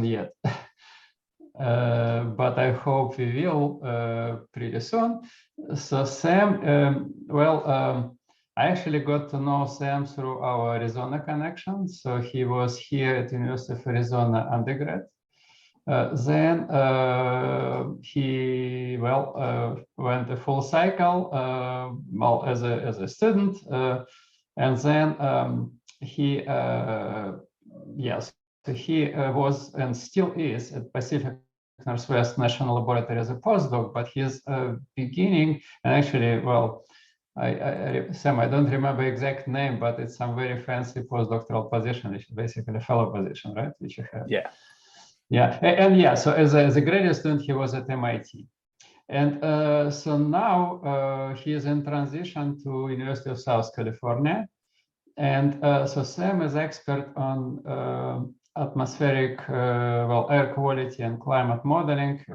yet. But I hope we will pretty soon. So Sam, I actually got to know Sam through our Arizona connection. So he was here at University of Arizona undergrad. Then he went a full cycle as a student, and then he was and still is at Pacific Northwest National Laboratory as a postdoc, but his beginning, and actually, Sam, I don't remember exact name, but it's some very fancy postdoctoral position, which is basically a fellow position, right? Which you have. Yeah. Yeah, and yeah, so as a graduate student, he was at MIT. And so now he is in transition to University of South California. And so Sam is expert on atmospheric, air quality and climate modeling.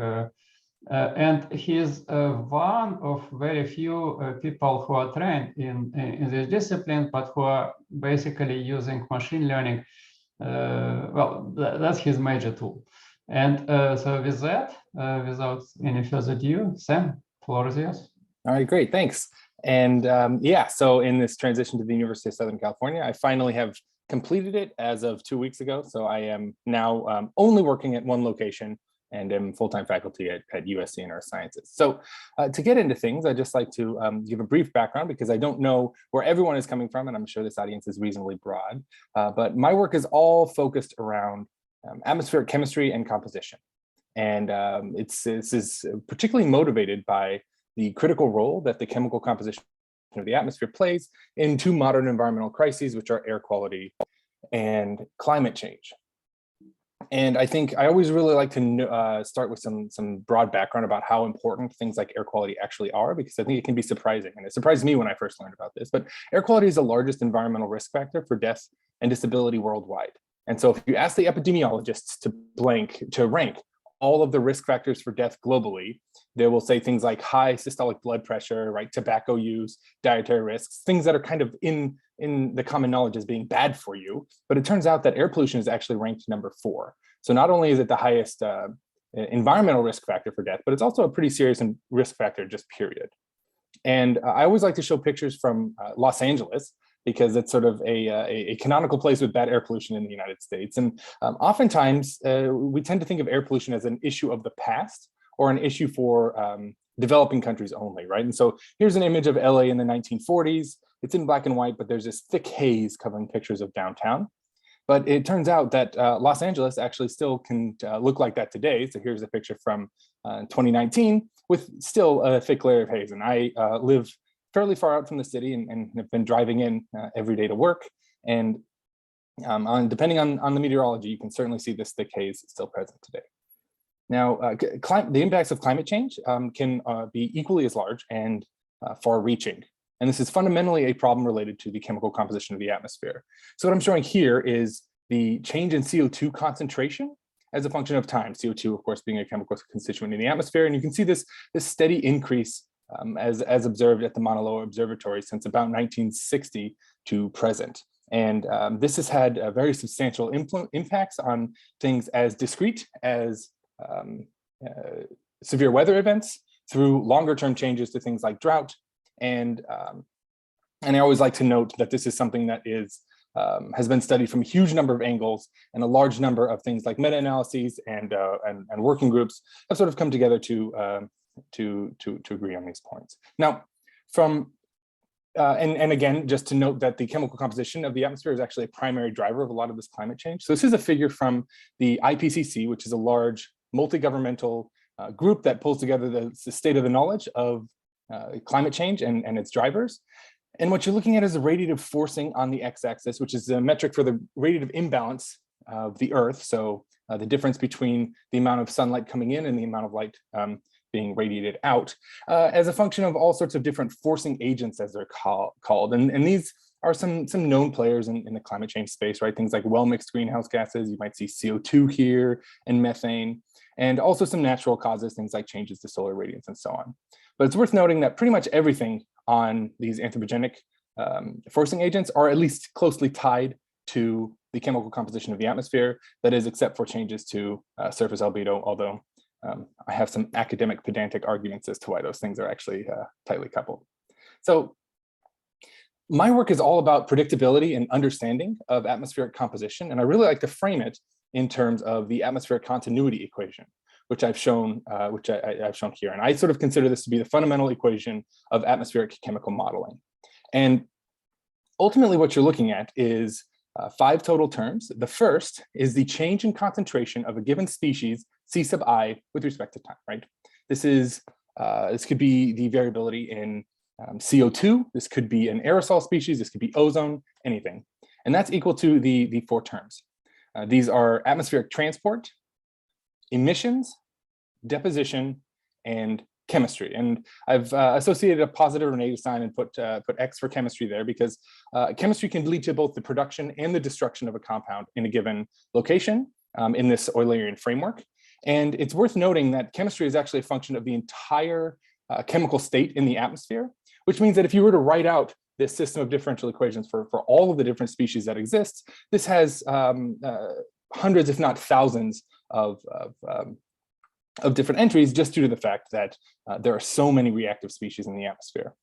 And he's one of very few people who are trained in this discipline, but who are basically using machine learning. That's his major tool. And so with that, without any further ado, Sam, floor is yours. All right, great, thanks. And so in this transition to the University of Southern California, I finally have completed it as of 2 weeks ago. So I am now only working at one location and am full-time faculty at USC in Earth Sciences. So to get into things, I'd just like to give a brief background because I don't know where everyone is coming from, and I'm sure this audience is reasonably broad. But my work is all focused around atmospheric chemistry and composition. And this is particularly motivated by the critical role that the chemical composition of the atmosphere plays in two modern environmental crises, which are air quality and climate change. And I think I always really like to start with some broad background about how important things like air quality actually are, because I think it can be surprising. And it surprised me when I first learned about this, but air quality is the largest environmental risk factor for death and disability worldwide. And so if you ask the epidemiologists to rank all of the risk factors for death globally, they will say things like high systolic blood pressure, right, tobacco use, dietary risks, things that are kind of in the common knowledge as being bad for you. But it turns out that air pollution is actually ranked number 4. So not only is it the highest environmental risk factor for death, but it's also a pretty serious risk factor, just period. And I always like to show pictures from Los Angeles, because it's sort of a canonical place with bad air pollution in the United States. And oftentimes we tend to think of air pollution as an issue of the past or an issue for developing countries only, right? And so here's an image of LA in the 1940s. It's in black and white, but there's this thick haze covering pictures of downtown. But it turns out that Los Angeles actually still can look like that today. So here's a picture from 2019 with still a thick layer of haze. And I live fairly far out from the city and have been driving in every day to work. And depending on the meteorology, you can certainly see this thick haze still present today. Now, the impacts of climate change can be equally as large and far-reaching. And this is fundamentally a problem related to the chemical composition of the atmosphere. So what I'm showing here is the change in CO2 concentration as a function of time, CO2, of course, being a chemical constituent in the atmosphere. And you can see this steady increase as observed at the Mauna Loa Observatory since about 1960 to present. And this has had very substantial impacts on things as discrete as severe weather events through longer term changes to things like drought. And I always like to note that this is something that has been studied from a huge number of angles, and a large number of things like meta-analyses and working groups have sort of come together to agree on these points. Now, and again, just to note that the chemical composition of the atmosphere is actually a primary driver of a lot of this climate change. So this is a figure from the IPCC, which is a large multi-governmental group that pulls together the state of the knowledge of climate change and its drivers. And what you're looking at is the radiative forcing on the x-axis, which is a metric for the radiative imbalance of the Earth. So the difference between the amount of sunlight coming in and the amount of light being radiated out, as a function of all sorts of different forcing agents, as they're called. And these are some known players in the climate change space, right? Things like well-mixed greenhouse gases. You might see CO2 here and methane, and also some natural causes, things like changes to solar radiance and so on. But it's worth noting that pretty much everything on these anthropogenic forcing agents are at least closely tied to the chemical composition of the atmosphere, that is, except for changes to surface albedo, although I have some academic pedantic arguments as to why those things are actually tightly coupled. So my work is all about predictability and understanding of atmospheric composition, and I really like to frame it in terms of the atmospheric continuity equation, which I've shown, I've shown here. And I sort of consider this to be the fundamental equation of atmospheric chemical modeling. And ultimately, what you're looking at is 5 total terms. The first is the change in concentration of a given species, C sub I, with respect to time, right? This is, this could be the variability in CO2, this could be an aerosol species, this could be ozone, anything. And that's equal to the 4 terms. These are atmospheric transport, emissions, deposition, and chemistry. And I've associated a positive or negative sign and put X for chemistry there because chemistry can lead to both the production and the destruction of a compound in a given location in this Eulerian framework. And it's worth noting that chemistry is actually a function of the entire chemical state in the atmosphere, which means that if you were to write out this system of differential equations for all of the different species that exists, this has hundreds, if not thousands, of different entries just due to the fact that there are so many reactive species in the atmosphere.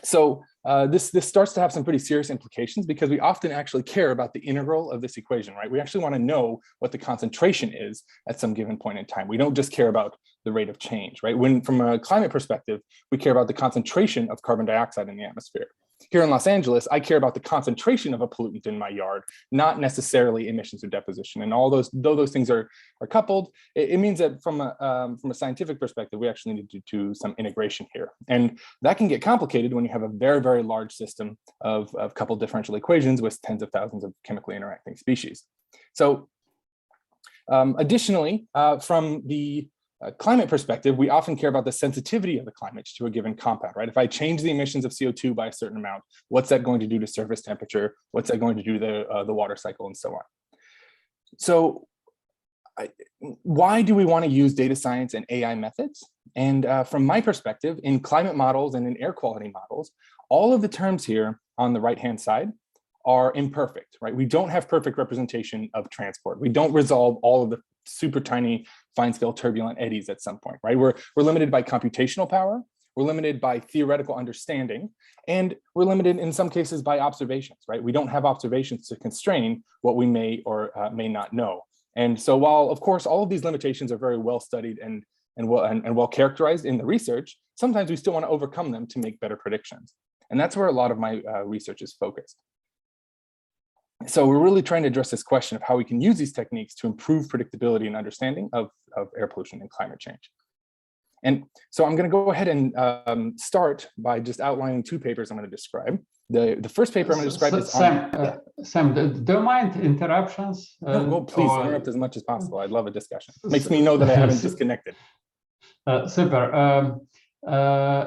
So this starts to have some pretty serious implications because we often actually care about the integral of this equation, right? We actually want to know what the concentration is at some given point in time. We don't just care about the rate of change, right? When from a climate perspective, we care about the concentration of carbon dioxide in the atmosphere. Here in Los Angeles, I care about the concentration of a pollutant in my yard, not necessarily emissions or deposition. And all those, though those things are coupled, it means that from a scientific perspective, we actually need to do some integration here. And that can get complicated when you have a very, very large system of coupled differential equations with tens of thousands of chemically interacting species. So additionally, from the climate perspective, we often care about the sensitivity of the climate to a given compound, right? If I change the emissions of CO2 by a certain amount, what's that going to do to surface temperature? What's that going to do to the water cycle and so on? So why do we want to use data science and AI methods? And from my perspective, in climate models and in air quality models, all of the terms here on the right-hand side are imperfect, right? We don't have perfect representation of transport. We don't resolve all of the super tiny fine scale turbulent eddies at some point, right? We're limited by computational power, we're limited by theoretical understanding, and we're limited in some cases by observations, right? We don't have observations to constrain what we may or may not know. And so while of course all of these limitations are very well studied and well characterized in the research, sometimes we still want to overcome them to make better predictions. And that's where a lot of my research is focused. So we're really trying to address this question of how we can use these techniques to improve predictability and understanding of air pollution and climate change. And so I'm going to go ahead and start by just outlining 2 papers I'm going to describe. The first paper I'm going to describe is on... Sam, do you mind interruptions? No, please interrupt as much as possible. I'd love a discussion. Makes me know that I haven't disconnected. Super.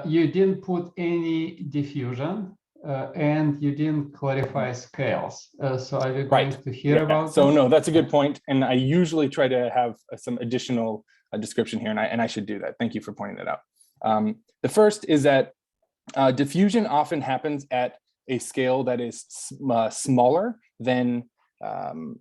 You didn't put any diffusion. And you didn't clarify scales. So are you going to hear about So no, that's a good point. And I usually try to have some additional description here, and I should do that. Thank you for pointing that out. The first is that diffusion often happens at a scale that is smaller than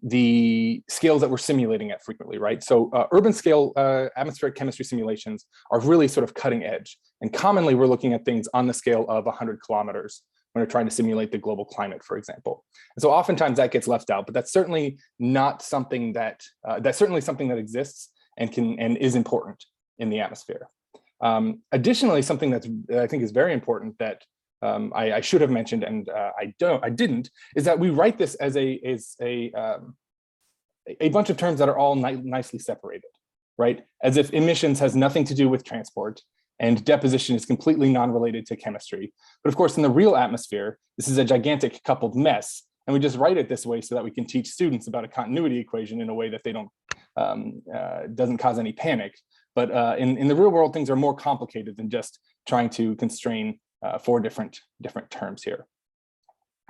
the scales that we're simulating at frequently, right? So urban scale atmospheric chemistry simulations are really sort of cutting edge. And commonly we're looking at things on the scale of 100 kilometers when we're trying to simulate the global climate, for example. And so oftentimes that gets left out, but that's certainly not something that, that's certainly something that exists and is important in the atmosphere. Additionally, something that I think is very important that I should have mentioned and I didn't, is that we write this as a bunch of terms that are all nicely separated, right? As if emissions has nothing to do with transport and deposition is completely non-related to chemistry. But of course, in the real atmosphere, this is a gigantic coupled mess. And we just write it this way so that we can teach students about a continuity equation in a way that they don't, doesn't cause any panic. But in the real world, things are more complicated than just trying to constrain 4 different terms here.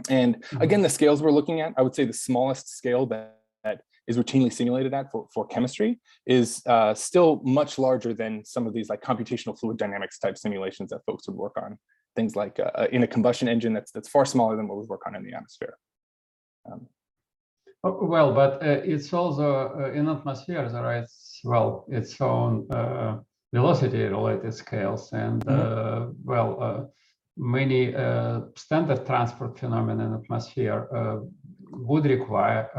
And again, the scales we're looking at, I would say the smallest scale that is routinely simulated at for chemistry is still much larger than some of these like computational fluid dynamics type simulations that folks would work on. Things like in a combustion engine that's far smaller than what we work on in the atmosphere. Well, but it's also in atmosphere there is, well, its own velocity-related scales, and many standard transport phenomena in atmosphere would require,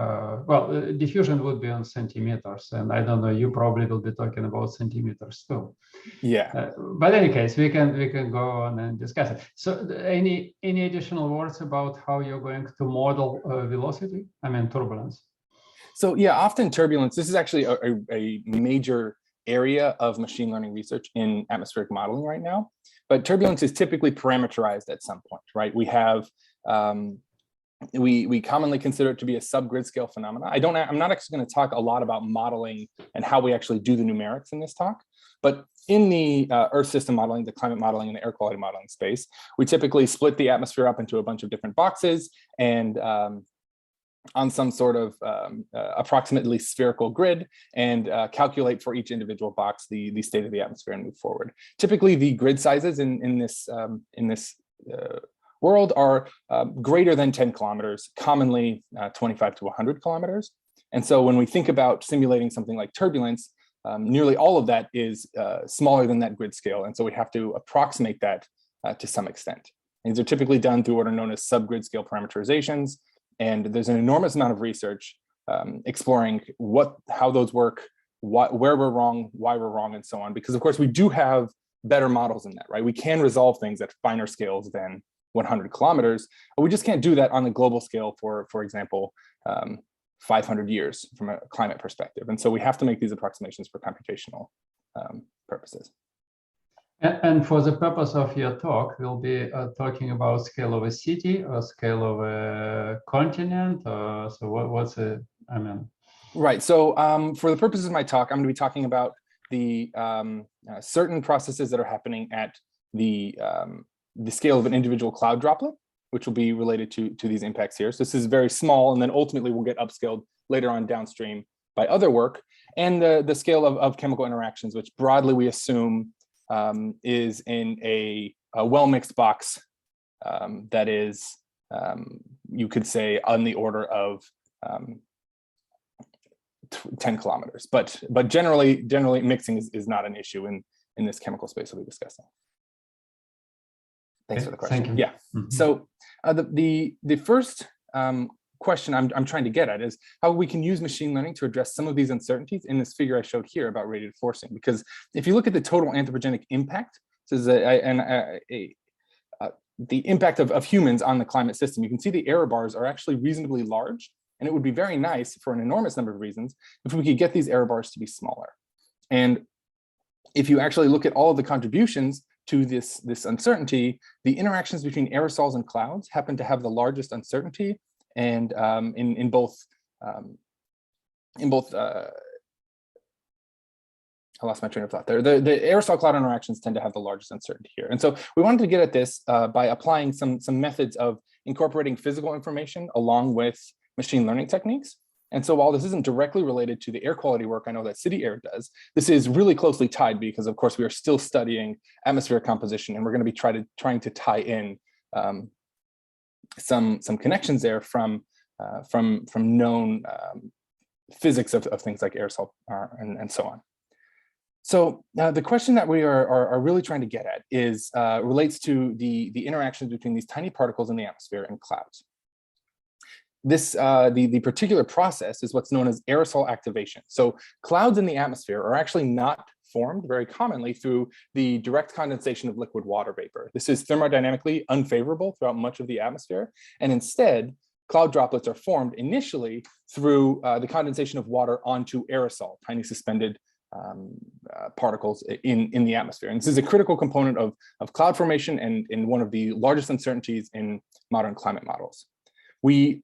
diffusion would be on centimeters, and I don't know, you probably will be talking about centimeters too. Yeah. But in any case, we can go on and discuss it. So any additional words about how you're going to model velocity? I mean, turbulence. So yeah, often turbulence, this is actually a major area of machine learning research in atmospheric modeling right now. But turbulence is typically parameterized at some point, right? We have, we commonly consider it to be a subgrid scale phenomena. I'm not actually going to talk a lot about modeling and how we actually do the numerics in this talk. But in the Earth system modeling, the climate modeling, and the air quality modeling space, we typically split the atmosphere up into a bunch of different boxes and on some sort of approximately spherical grid, and calculate for each individual box the state of the atmosphere and move forward. Typically, the grid sizes in this world are greater than 10 kilometers, commonly 25 to 100 kilometers. And so when we think about simulating something like turbulence, nearly all of that is smaller than that grid scale. And so we have to approximate that to some extent. And these are typically done through what are known as subgrid scale parameterizations. And there's an enormous amount of research exploring how those work, where we're wrong, why we're wrong, and so on. Because of course we do have better models than that, right? We can resolve things at finer scales than 100 kilometers, but we just can't do that on a global scale for example, 500 years from a climate perspective. And so we have to make these approximations for computational purposes. And for the purpose of your talk, we'll be talking about scale of a city or scale of a continent. So what's it? I mean, right. So for the purposes of my talk, I'm going to be talking about the certain processes that are happening at the scale of an individual cloud droplet, which will be related to these impacts here. So this is very small, and then ultimately will get upscaled later on downstream by other work, and the scale of chemical interactions, which broadly we assume is in a well-mixed box that is, you could say, on the order of 10 kilometers. But generally mixing is not an issue in this chemical space we'll be discussing. Thanks for the question. Thank you. Yeah. So the first question I'm trying to get at is how we can use machine learning to address some of these uncertainties in this figure I showed here about radiative forcing. Because if you look at the total anthropogenic impact, this is the impact of humans on the climate system, you can see the error bars are actually reasonably large. And it would be very nice for an enormous number of reasons if we could get these error bars to be smaller. And if you actually look at all of the contributions to this uncertainty, the interactions between aerosols and clouds happen to have the largest uncertainty, and in both I lost my train of thought there. The aerosol cloud interactions tend to have the largest uncertainty here. And so we wanted to get at this by applying some methods of incorporating physical information along with machine learning techniques. And so while this isn't directly related to the air quality work I know that City Air does, this is really closely tied because of course we are still studying atmospheric composition, and we're going to be trying to tie in some connections there from known physics of things like aerosol and so on. So the question that we are really trying to get at is relates to the interactions between these tiny particles in the atmosphere and clouds. This the particular process is what's known as aerosol activation. So clouds in the atmosphere are actually not formed very commonly through the direct condensation of liquid water vapor. This is thermodynamically unfavorable throughout much of the atmosphere, and instead cloud droplets are formed initially through the condensation of water onto aerosol, tiny suspended particles in the atmosphere. And this is a critical component of cloud formation and one of the largest uncertainties in modern climate models. We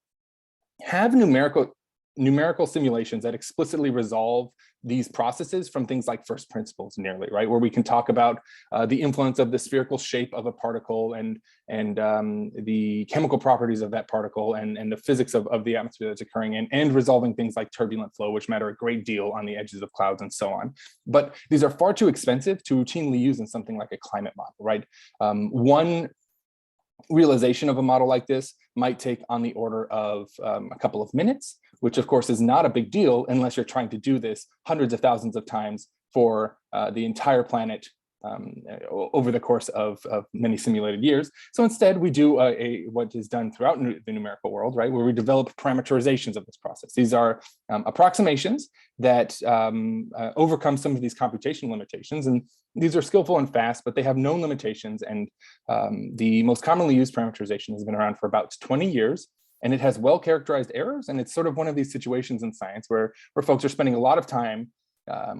have numerical simulations that explicitly resolve these processes from things like first principles nearly, right? Where we can talk about the influence of the spherical shape of a particle and the chemical properties of that particle and the physics of the atmosphere that's occurring and resolving things like turbulent flow, which matter a great deal on the edges of clouds and so on. But these are far too expensive to routinely use in something like a climate model, right? realization of a model like this might take on the order of a couple of minutes, which of course is not a big deal unless you're trying to do this hundreds of thousands of times for the entire planet over the course of many simulated years. So instead, we do what is done throughout the numerical world, right, where we develop parameterizations of this process. These are approximations that overcome some of these computational limitations, and these are skillful and fast, but they have known limitations. And the most commonly used parameterization has been around for about 20 years, and it has well-characterized errors. And it's sort of one of these situations in science where folks are spending a lot of time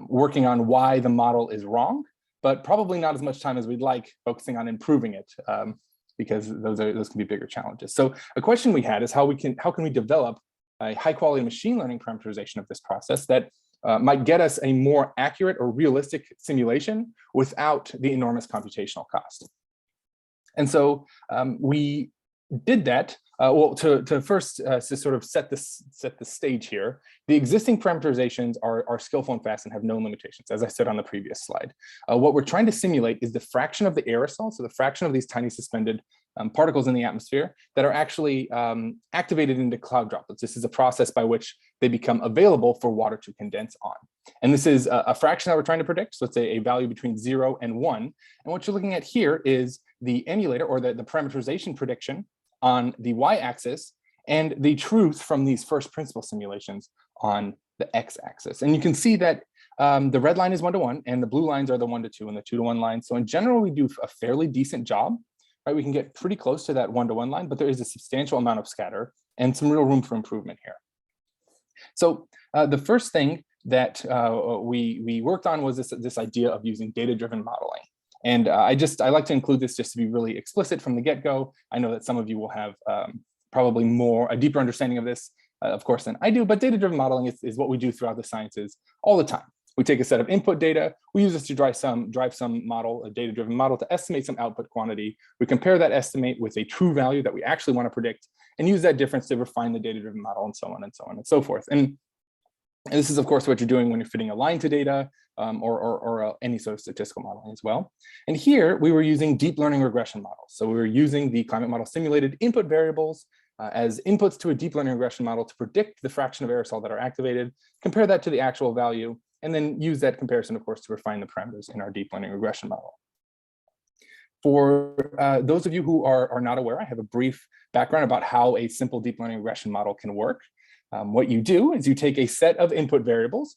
working on why the model is wrong, but probably not as much time as we'd like focusing on improving it, because those can be bigger challenges. So a question we had is how can we develop a high quality machine learning parameterization of this process that might get us a more accurate or realistic simulation without the enormous computational cost. And so we did that. Well, to first to sort of set the stage here, the existing parameterizations are skillful and fast and have no limitations, as I said on the previous slide. What we're trying to simulate is the fraction of the aerosol, so the fraction of these tiny suspended particles in the atmosphere that are actually activated into cloud droplets. This is a process by which they become available for water to condense on. And this is a fraction that we're trying to predict. So it's a value between 0 and 1. And what you're looking at here is the emulator, or the parameterization prediction on the y-axis, and the truth from these first principle simulations on the x-axis. And you can see that the red line is 1-to-1, and the blue lines are the 1-to-2 and the 2-to-1 lines. So in general, we do a fairly decent job, right? We can get pretty close to that 1-to-1 line, but there is a substantial amount of scatter and some real room for improvement here. So the first thing that we worked on was this idea of using data-driven modeling. And I like to include this just to be really explicit from the get-go. I know that some of you will have probably a deeper understanding of this, of course, than I do, but data-driven modeling is what we do throughout the sciences all the time. We take a set of input data, we use this to drive some model, a data-driven model, to estimate some output quantity. We compare that estimate with a true value that we actually want to predict, and use that difference to refine the data-driven model, and so on and so on and so forth. And this is, of course, what you're doing when you're fitting a line to data, or any sort of statistical modeling as well. And here we were using deep learning regression models. So we were using the climate model simulated input variables as inputs to a deep learning regression model to predict the fraction of aerosol that are activated, compare that to the actual value, and then use that comparison, of course, to refine the parameters in our deep learning regression model. For those of you who are not aware, I have a brief background about how a simple deep learning regression model can work. What you do is you take a set of input variables.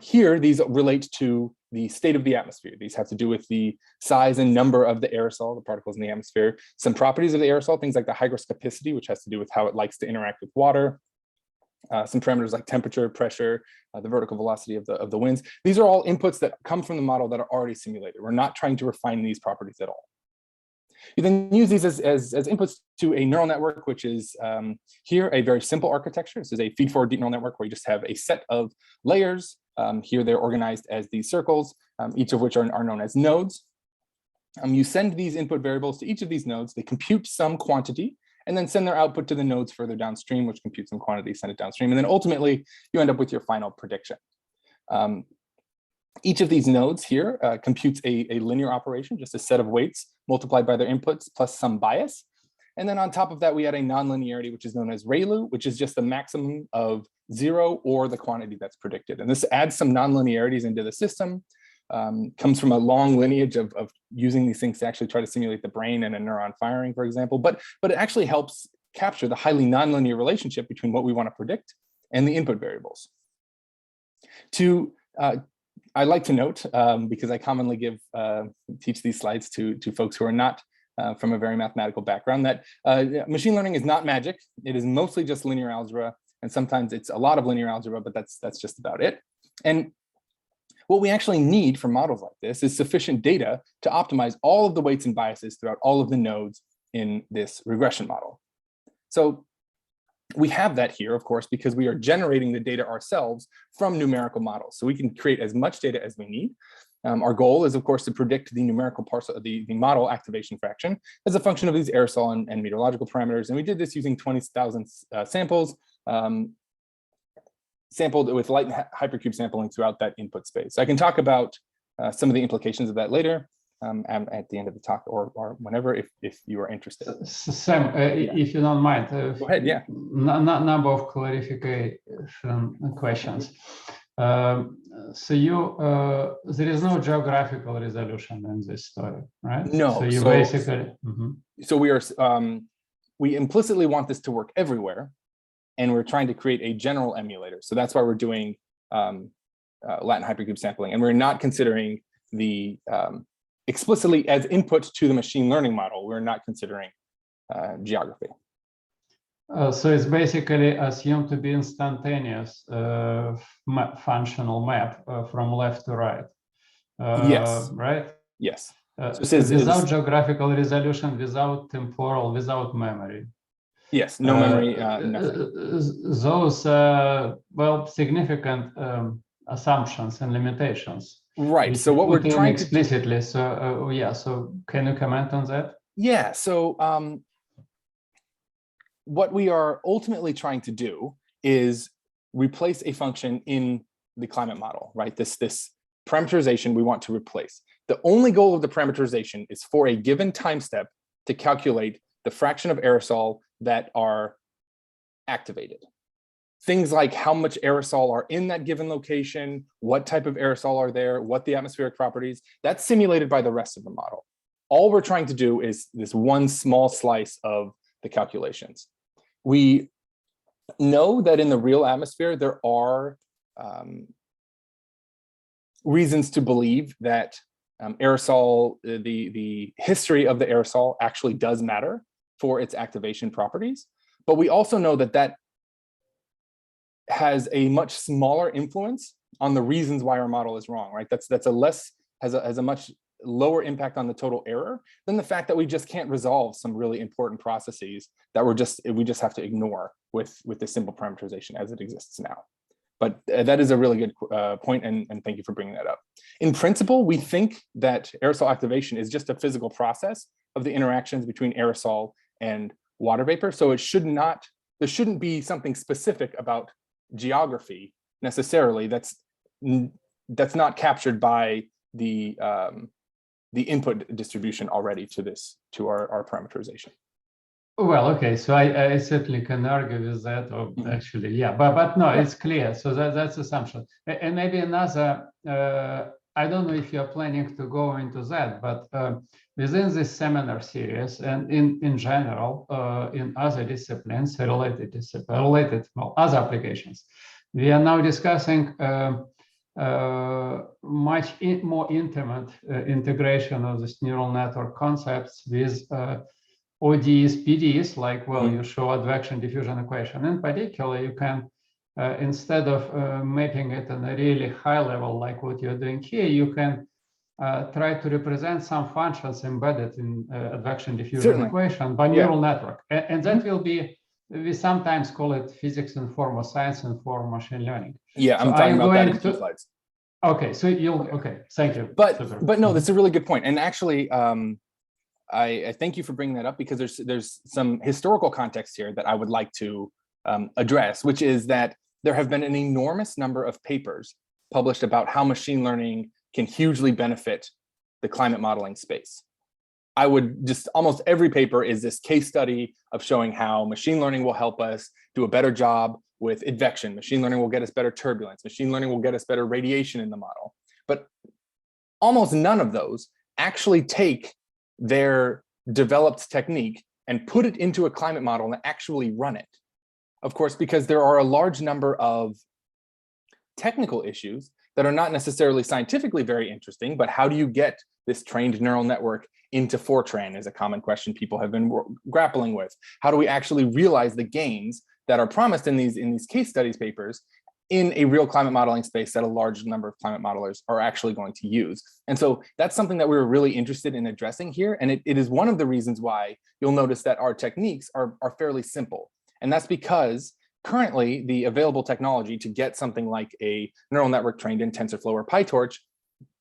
Here, these relate to the state of the atmosphere. These have to do with the size and number of the aerosol, the particles in the atmosphere, some properties of the aerosol, things like the hygroscopicity, which has to do with how it likes to interact with water, some parameters like temperature, pressure, the vertical velocity of the winds. These are all inputs that come from the model that are already simulated. We're not trying to refine these properties at all. You then use these as inputs to a neural network, which is here a very simple architecture. This is a feed-forward deep neural network where you just have a set of layers. Here they're organized as these circles, each of which are known as nodes. You send these input variables to each of these nodes. They compute some quantity and then send their output to the nodes further downstream, which compute some quantity, send it downstream. And then ultimately, you end up with your final prediction. Each of these nodes here computes a linear operation, just a set of weights multiplied by their inputs plus some bias. And then on top of that, we add a nonlinearity, which is known as ReLU, which is just the maximum of 0 or the quantity that's predicted. And this adds some nonlinearities into the system, comes from a long lineage of using these things to actually try to simulate the brain and a neuron firing, for example. But it actually helps capture the highly nonlinear relationship between what we want to predict and the input variables. I like to note, because I commonly teach these slides to folks who are not from a very mathematical background, that machine learning is not magic. It is mostly just linear algebra, and sometimes it's a lot of linear algebra, but that's just about it. And what we actually need for models like this is sufficient data to optimize all of the weights and biases throughout all of the nodes in this regression model. So we have that here, of course, because we are generating the data ourselves from numerical models. So we can create as much data as we need. Our goal is, of course, to predict the numerical parts of the model activation fraction as a function of these aerosol and meteorological parameters. And we did this using 20,000 samples, sampled with light hypercube sampling throughout that input space. So I can talk about some of the implications of that later. at the end of the talk or whenever if you are interested. Sam, if you don't mind, Go ahead. Yeah. Number of clarification questions. So there is no geographical resolution in this story, right? No. So you basically. So we implicitly want this to work everywhere, and we're trying to create a general emulator. So that's why we're doing Latin hypercube sampling, and we're not considering the explicitly as input to the machine learning model. We're not considering geography. So it's basically assumed to be instantaneous functional map from left to right. Yes. Right? Yes. So without geographical resolution, without temporal, without memory. Yes, no memory, nothing. Those, well, significant assumptions and limitations. Right. So what we're trying explicitly. So yeah. So can you comment on that? Yeah. So what we are ultimately trying to do is replace a function in the climate model, right? This parameterization we want to replace. The only goal of the parameterization is for a given time step to calculate the fraction of aerosol that are activated. Things like how much aerosol are in that given location, what type of aerosol are there, what the atmospheric properties, that's simulated by the rest of the model. All we're trying to do is this one small slice of the calculations. We know that in the real atmosphere, there are reasons to believe that aerosol, the history of the aerosol actually does matter for its activation properties. But we also know that that has a much smaller influence on the reasons why our model is wrong, right? Has a much lower impact on the total error than the fact that we just can't resolve some really important processes that we just have to ignore with the simple parameterization as it exists now. But that is a really good point, and thank you for bringing that up. In principle, we think that aerosol activation is just a physical process of the interactions between aerosol and water vapor. So there shouldn't be something specific about geography necessarily that's not captured by the input distribution already to our parameterization. Well, okay, so I certainly can argue with that, or actually, yeah, but no, it's clear. So that's assumption. And maybe another, I don't know if you're planning to go into that, but within this seminar series and in general, in other disciplines, other applications, we are now discussing much more intimate integration of this neural network concepts with ODEs, PDEs, like, well, you show advection diffusion equation. In particular, you can, instead of making it on a really high level, like what you're doing here, you can try to represent some functions embedded in advection diffusion equation by neural network. And that will be, we sometimes call it physics informed or science informed machine learning. Yeah, so I'm talking about that in 2 slides. Okay, so okay, thank you. But no, that's a really good point. And actually, I thank you for bringing that up, because there's some historical context here that I would like to address, which is that there have been an enormous number of papers published about how machine learning can hugely benefit the climate modeling space. I would just, almost every paper is this case study of showing how machine learning will help us do a better job with advection. Machine learning will get us better turbulence. Machine learning will get us better radiation in the model. But almost none of those actually take their developed technique and put it into a climate model and actually run it. Of course, because there are a large number of technical issues that are not necessarily scientifically very interesting, but how do you get this trained neural network into Fortran is a common question people have been grappling with. How do we actually realize the gains that are promised in these case studies papers in a real climate modeling space that a large number of climate modelers are actually going to use? And so that's something that we were really interested in addressing here. And it is one of the reasons why you'll notice that our techniques are fairly simple. And that's because currently the available technology to get something like a neural network trained in TensorFlow or PyTorch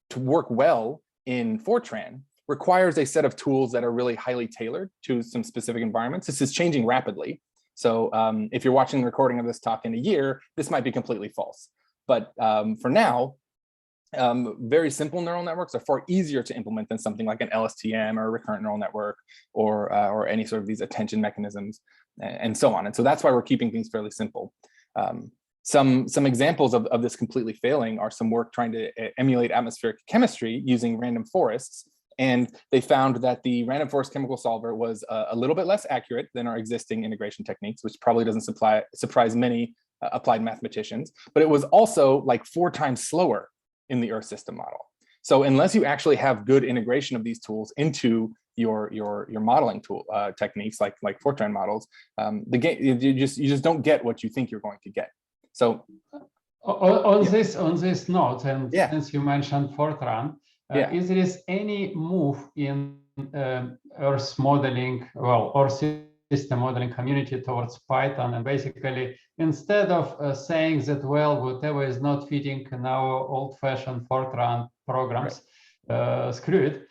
to work well in Fortran requires a set of tools that are really highly tailored to some specific environments. This is changing rapidly. So if you're watching the recording of this talk in a year, this might be completely false. But for now, very simple neural networks are far easier to implement than something like an LSTM or a recurrent neural network or any sort of these attention mechanisms and so on. And so that's why we're keeping things fairly simple. Some examples of this completely failing are some work trying to emulate atmospheric chemistry using random forests. And they found that the random forest chemical solver was a little bit less accurate than our existing integration techniques, which probably doesn't surprise many applied mathematicians, but it was also like 4 times slower in the Earth system model. So unless you actually have good integration of these tools into your modeling tool techniques like Fortran models, the game you just don't get what you think you're going to get. So on this note, and yeah. since you mentioned Fortran, is there any move in Earth modeling, or system modeling community towards Python, and basically instead of saying that, well, whatever is not fitting in our old-fashioned Fortran programs, screw it,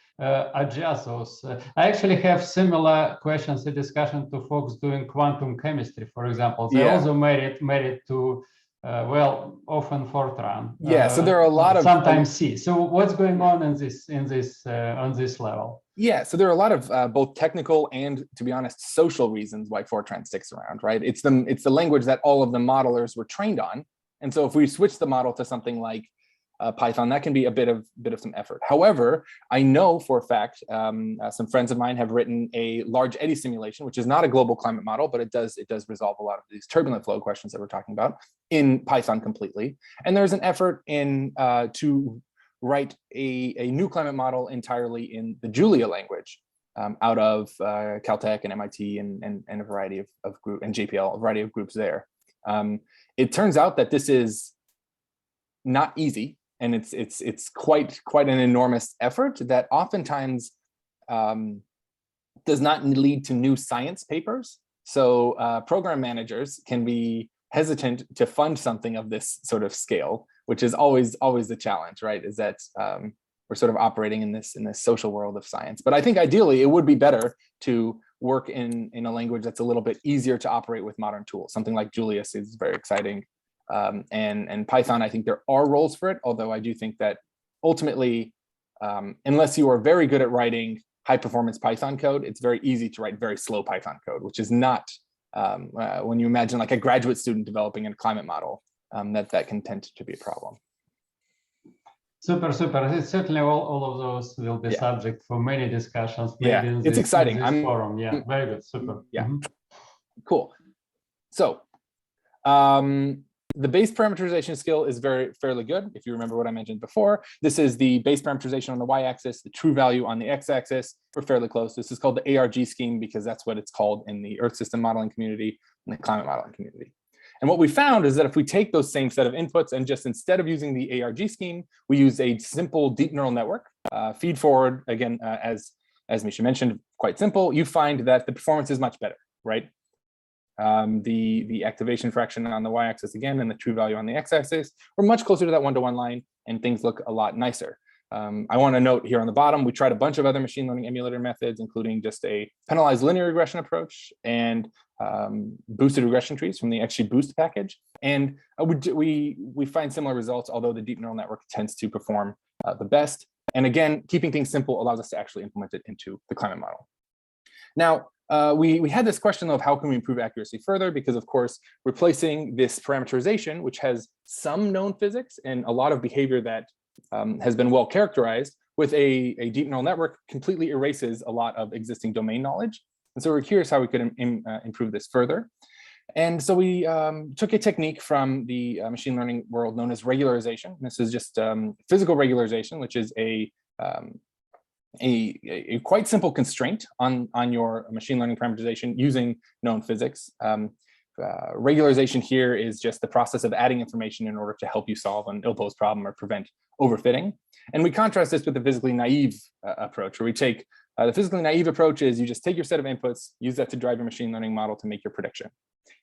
adjust those. I actually have similar questions in discussion to folks doing quantum chemistry, for example. They also made it to well, often Fortran. So there are a lot of sometimes C. So what's going on on this level? Yeah, so there are a lot of both technical and, to be honest, social reasons why Fortran sticks around, right? It's the language that all of the modelers were trained on, and so if we switch the model to something like Python, that can be a bit of some effort. However, I know for a fact some friends of mine have written a large eddy simulation, which is not a global climate model, but it does resolve a lot of these turbulent flow questions that we're talking about in Python completely. And there's an effort in to write a new climate model entirely in the Julia language out of Caltech and MIT and a variety of group and JPL, a variety of groups there. It turns out that this is not easy, and it's quite an enormous effort that oftentimes does not lead to new science papers. So program managers can be hesitant to fund something of this sort of scale, which is always the challenge, right? Is that we're sort of operating in this social world of science. But I think ideally it would be better to work in a language that's a little bit easier to operate with modern tools. Something like Julius is very exciting. And Python, I think there are roles for it, although I do think that ultimately, unless you are very good at writing high performance Python code, it's very easy to write very slow Python code, which is not, when you imagine like a graduate student developing a climate model, that can tend to be a problem. Super. It's certainly all of those will be subject for many discussions. Maybe in this, it's exciting. In this forum. Yeah, very good. Super. Yeah, cool. So the base parameterization skill is fairly good. If you remember what I mentioned before, this is the base parameterization on the y-axis, the true value on the x-axis. We're fairly close. This is called the ARG scheme because that's what it's called in the Earth system modeling community and the climate modeling community. And what we found is that if we take those same set of inputs and just instead of using the ARG scheme, we use a simple deep neural network, feed forward, again, as Misha mentioned, quite simple, you find that the performance is much better, right? The activation fraction on the y-axis again and the true value on the x-axis, we're much closer to that one-to-one line and things look a lot nicer. I want to note here on the bottom, we tried a bunch of other machine learning emulator methods, including just a penalized linear regression approach and boosted regression trees from the XGBoost package. And we find similar results, although the deep neural network tends to perform the best. And again, keeping things simple allows us to actually implement it into the climate model. Now, we had this question of how can we improve accuracy further, because of course, replacing this parameterization, which has some known physics and a lot of behavior that has been well characterized, with a deep neural network completely erases a lot of existing domain knowledge. And so we're curious how we could improve this further. And so we took a technique from the machine learning world known as regularization. This is just physical regularization, which is a quite simple constraint on your machine learning parameterization using known physics. Regularization here is just the process of adding information in order to help you solve an ill-posed problem or prevent overfitting. And we contrast this with the physically naive approach, where we take the physically naive approach is you just take your set of inputs, use that to drive your machine learning model to make your prediction.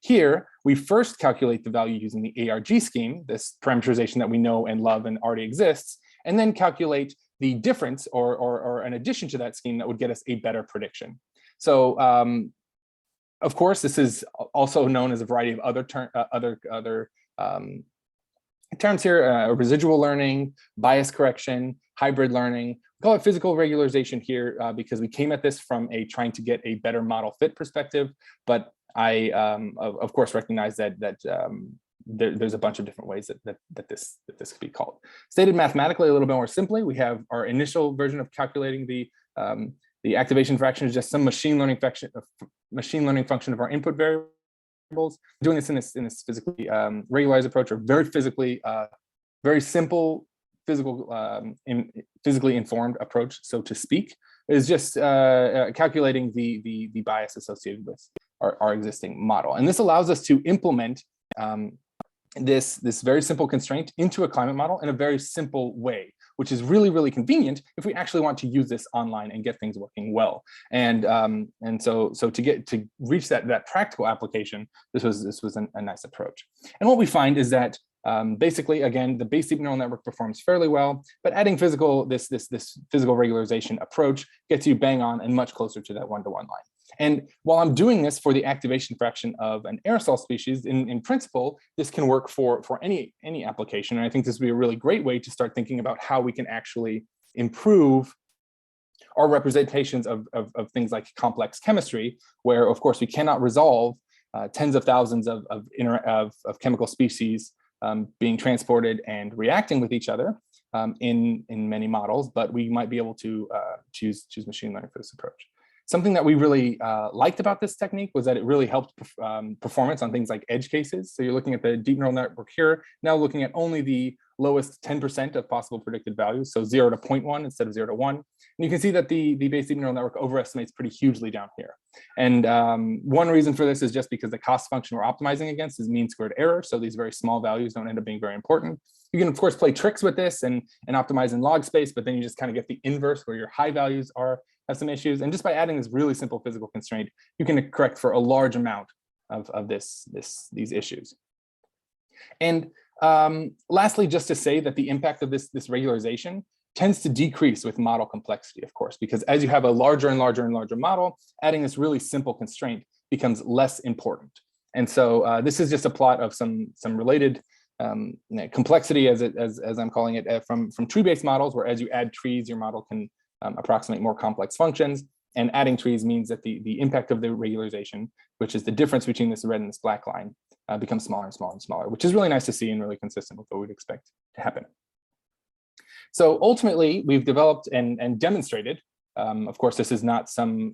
Here, we first calculate the value using the ARG scheme, this parameterization that we know and love and already exists, and then calculate the difference or an addition to that scheme that would get us a better prediction. So of course, this is also known as a variety of other terms here, residual learning, bias correction, hybrid learning. We call it physical regularization here because we came at this from trying to get a better model fit perspective. But I, of course, recognize that there's a bunch of different ways that this could be called. Stated mathematically, a little bit more simply, we have our initial version of calculating the activation fraction is just some machine learning function of our input variables. Doing this in this physically regularized approach, or very simple physically informed approach, so to speak, is just calculating the bias associated with our existing model. And this allows us to implement this very simple constraint into a climate model in a very simple way, which is really, really convenient if we actually want to use this online and get things working well. And so to reach that practical application, this was a nice approach. And what we find is that basically, again, the base deep neural network performs fairly well, but adding this physical regularization approach gets you bang on and much closer to that one-to-one line. And while I'm doing this for the activation fraction of an aerosol species, in principle, this can work for any application. And I think this would be a really great way to start thinking about how we can actually improve our representations of things like complex chemistry, where, of course, we cannot resolve tens of thousands of chemical species being transported and reacting with each other in many models, but we might be able to choose machine learning for this approach. Something that we really liked about this technique was that it really helped performance on things like edge cases. So you're looking at the deep neural network here, now looking at only the lowest 10% of possible predicted values, so 0 to 0.1 instead of 0 to 1. And you can see that the base deep neural network overestimates pretty hugely down here. And one reason for this is just because the cost function we're optimizing against is mean squared error. So these very small values don't end up being very important. You can, of course, play tricks with this and optimize in log space, but then you just kind of get the inverse where your high values have some issues. And just by adding this really simple physical constraint, you can correct for a large amount of these issues. And lastly, just to say that the impact of this regularization tends to decrease with model complexity, of course, because as you have a larger and larger and larger model, adding this really simple constraint becomes less important. And so this is just a plot of some related complexity, as I'm calling it, from tree-based models, where as you add trees, your model can approximate more complex functions. And adding trees means that the impact of the regularization, which is the difference between this red and this black line, becomes smaller and smaller and smaller, which is really nice to see and really consistent with what we'd expect to happen. So ultimately, we've developed and demonstrated, of course, this is not some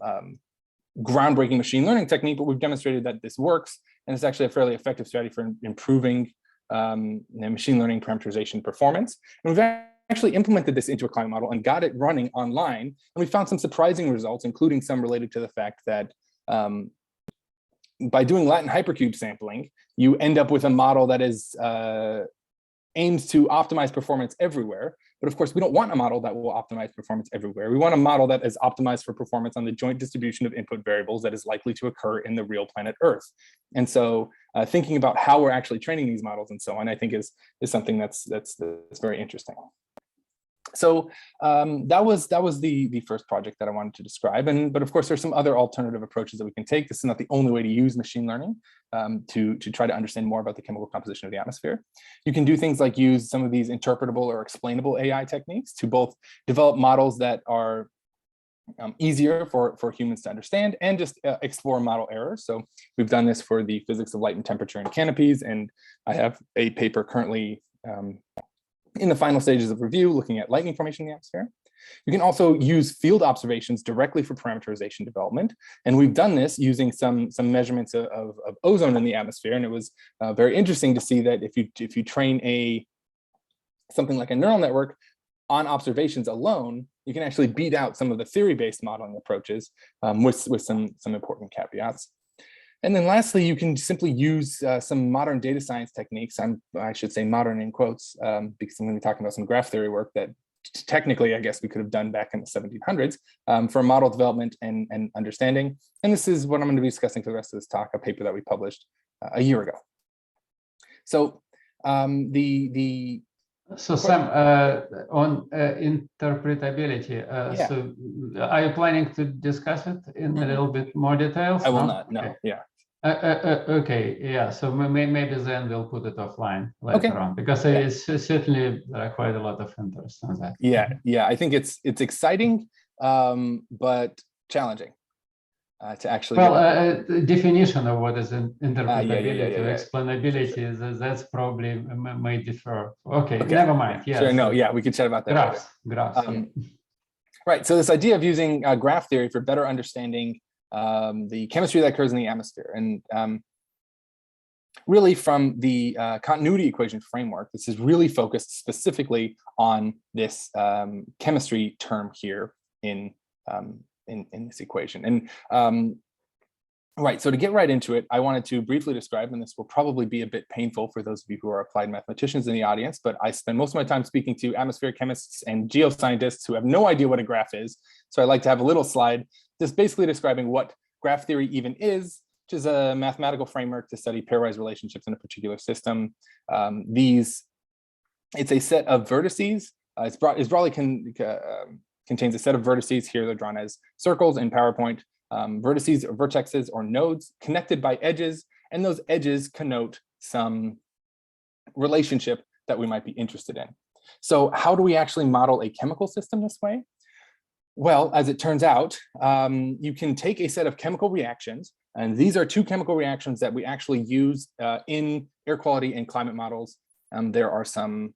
groundbreaking machine learning technique, but we've demonstrated that this works, and it's actually a fairly effective strategy for improving machine learning parameterization performance. And we've actually implemented this into a climate model and got it running online. And we found some surprising results, including some related to the fact that by doing Latin hypercube sampling, you end up with a model that is aims to optimize performance everywhere. But of course, we don't want a model that will optimize performance everywhere. We want a model that is optimized for performance on the joint distribution of input variables that is likely to occur in the real planet Earth. And so thinking about how we're actually training these models and so on, I think is something that's very interesting. So that was the first project that I wanted to describe. But of course, there's some other alternative approaches that we can take. This is not the only way to use machine learning to try to understand more about the chemical composition of the atmosphere. You can do things like use some of these interpretable or explainable AI techniques to both develop models that are easier for humans to understand and just explore model errors. So we've done this for the physics of light and temperature in canopies. And I have a paper currently in the final stages of review, looking at lightning formation in the atmosphere. You can also use field observations directly for parameterization development. And we've done this using some measurements of ozone in the atmosphere. And it was very interesting to see that if you train something like a neural network on observations alone, you can actually beat out some of the theory-based modeling approaches with some important caveats. And then lastly, you can simply use some modern data science techniques. I should say modern in quotes, because I'm going to be talking about some graph theory work that technically, I guess we could have done back in the 1700s for model development and understanding. And this is what I'm going to be discussing for the rest of this talk, a paper that we published a year ago. So So Sam, on interpretability, yeah. So are you planning to discuss it in a little bit more details? I will not, no, Okay. yeah. Okay, yeah. So maybe then we'll put it offline later on, because it's certainly quite a lot of interest on that. Yeah. I think it's exciting, but challenging to actually. Well, the definition of what is interpretability or Yeah. explainability Sure. that's probably may differ. Okay, never mind. Yeah. Sure. No. Yeah, we can chat about that later. Graphs. Right. So this idea of using graph theory for better understanding the chemistry that occurs in the atmosphere, and really from the continuity equation framework, this is really focused specifically on this chemistry term here in this equation. And right, so to get right into it, I wanted to briefly describe, and this will probably be a bit painful for those of you who are applied mathematicians in the audience, but I spend most of my time speaking to atmospheric chemists and geoscientists who have no idea what a graph is. So I like to have a little slide just basically describing what graph theory even is, which is a mathematical framework to study pairwise relationships in a particular system. It's a set of vertices. It's broadly contains a set of vertices. Here they're drawn as circles in PowerPoint. Vertices or vertexes or nodes connected by edges, and those edges connote some relationship that we might be interested in. So how do we actually model a chemical system this way? Well, as it turns out, you can take a set of chemical reactions, and these are two chemical reactions that we actually use in air quality and climate models. There are some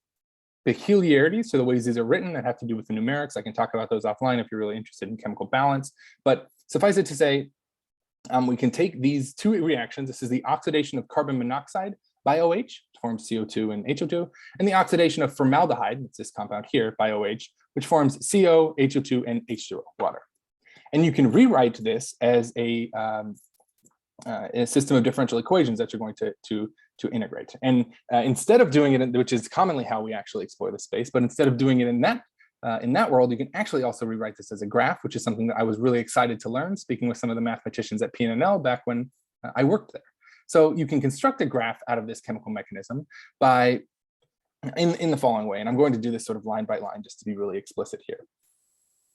peculiarities to the ways these are written that have to do with the numerics. I can talk about those offline if you're really interested in chemical balance, but suffice it to say, we can take these two reactions. This is the oxidation of carbon monoxide by OH, which forms CO2 and HO2, and the oxidation of formaldehyde, it's this compound here, by OH, which forms CO, HO2, and H2O, water. And you can rewrite this as a system of differential equations that you're going to integrate. And instead of doing it, which is commonly how we actually explore the space, but instead of doing it in that world, you can actually also rewrite this as a graph, which is something that I was really excited to learn, speaking with some of the mathematicians at PNNL back when I worked there. So you can construct a graph out of this chemical mechanism by in the following way, and I'm going to do this sort of line by line just to be really explicit here.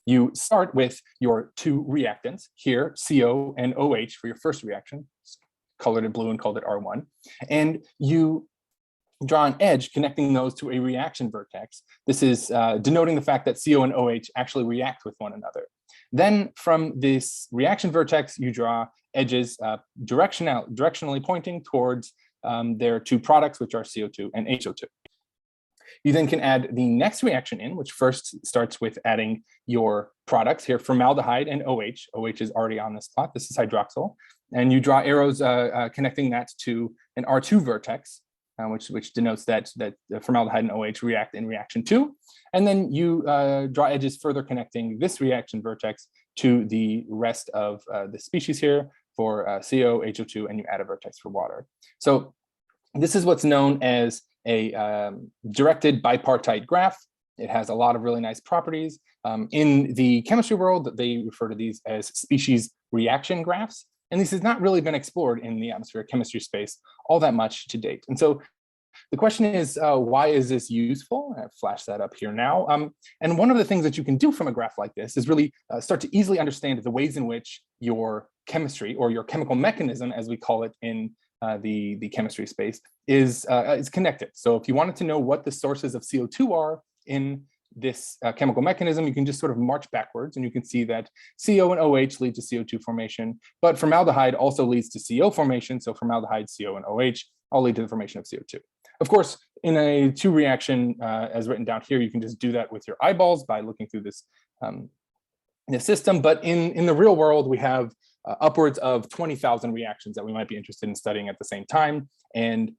You start with your two reactants here, CO and OH for your first reaction, colored in blue and called it R1, and you draw an edge connecting those to a reaction vertex. This is denoting the fact that CO and OH actually react with one another. Then from this reaction vertex, you draw edges directionally pointing towards their two products, which are CO2 and HO2. You then can add the next reaction in, which first starts with adding your products here, formaldehyde and OH. OH is already on this plot. This is hydroxyl. And you draw arrows connecting that to an R2 vertex, which denotes that formaldehyde and OH react in reaction 2. And then you draw edges further connecting this reaction vertex to the rest of the species here for CO, HO2, and you add a vertex for water. So this is what's known as a directed bipartite graph. It has a lot of really nice properties. In the chemistry world, they refer to these as species reaction graphs. And this has not really been explored in the atmospheric chemistry space all that much to date. And so the question is, why is this useful? I've flashed that up here now. And one of the things that you can do from a graph like this is really start to easily understand the ways in which your chemistry, or your chemical mechanism, as we call it in the chemistry space, is connected. So if you wanted to know what the sources of CO2 are in this chemical mechanism, you can just sort of march backwards, and you can see that CO and OH lead to CO2 formation, but formaldehyde also leads to CO formation. So formaldehyde, CO, and OH all lead to the formation of CO2. Of course, in a two reaction, as written down here, you can just do that with your eyeballs by looking through this system. But in the real world, we have upwards of 20,000 reactions that we might be interested in studying at the same time. And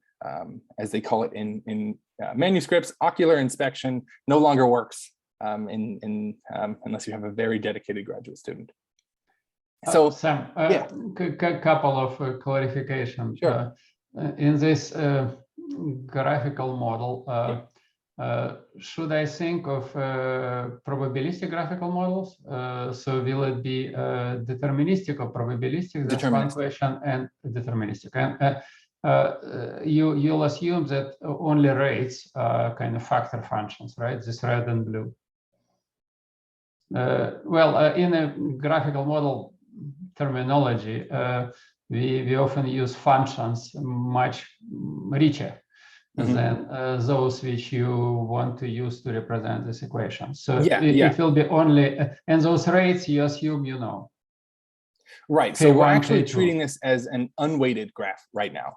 as they call it in manuscripts, ocular inspection no longer works unless you have a very dedicated graduate student. So Sam, couple of clarifications. Sure. In this graphical model, should I think of probabilistic graphical models? So will it be deterministic or probabilistic? That's one question, and deterministic. And you'll assume that only rates are kind of factor functions, right? This red and blue. Well, in a graphical model terminology, we often use functions much richer than those which you want to use to represent this equation. So it will be only, and those rates you assume you know. Right, so we're actually treating this as an unweighted graph right now.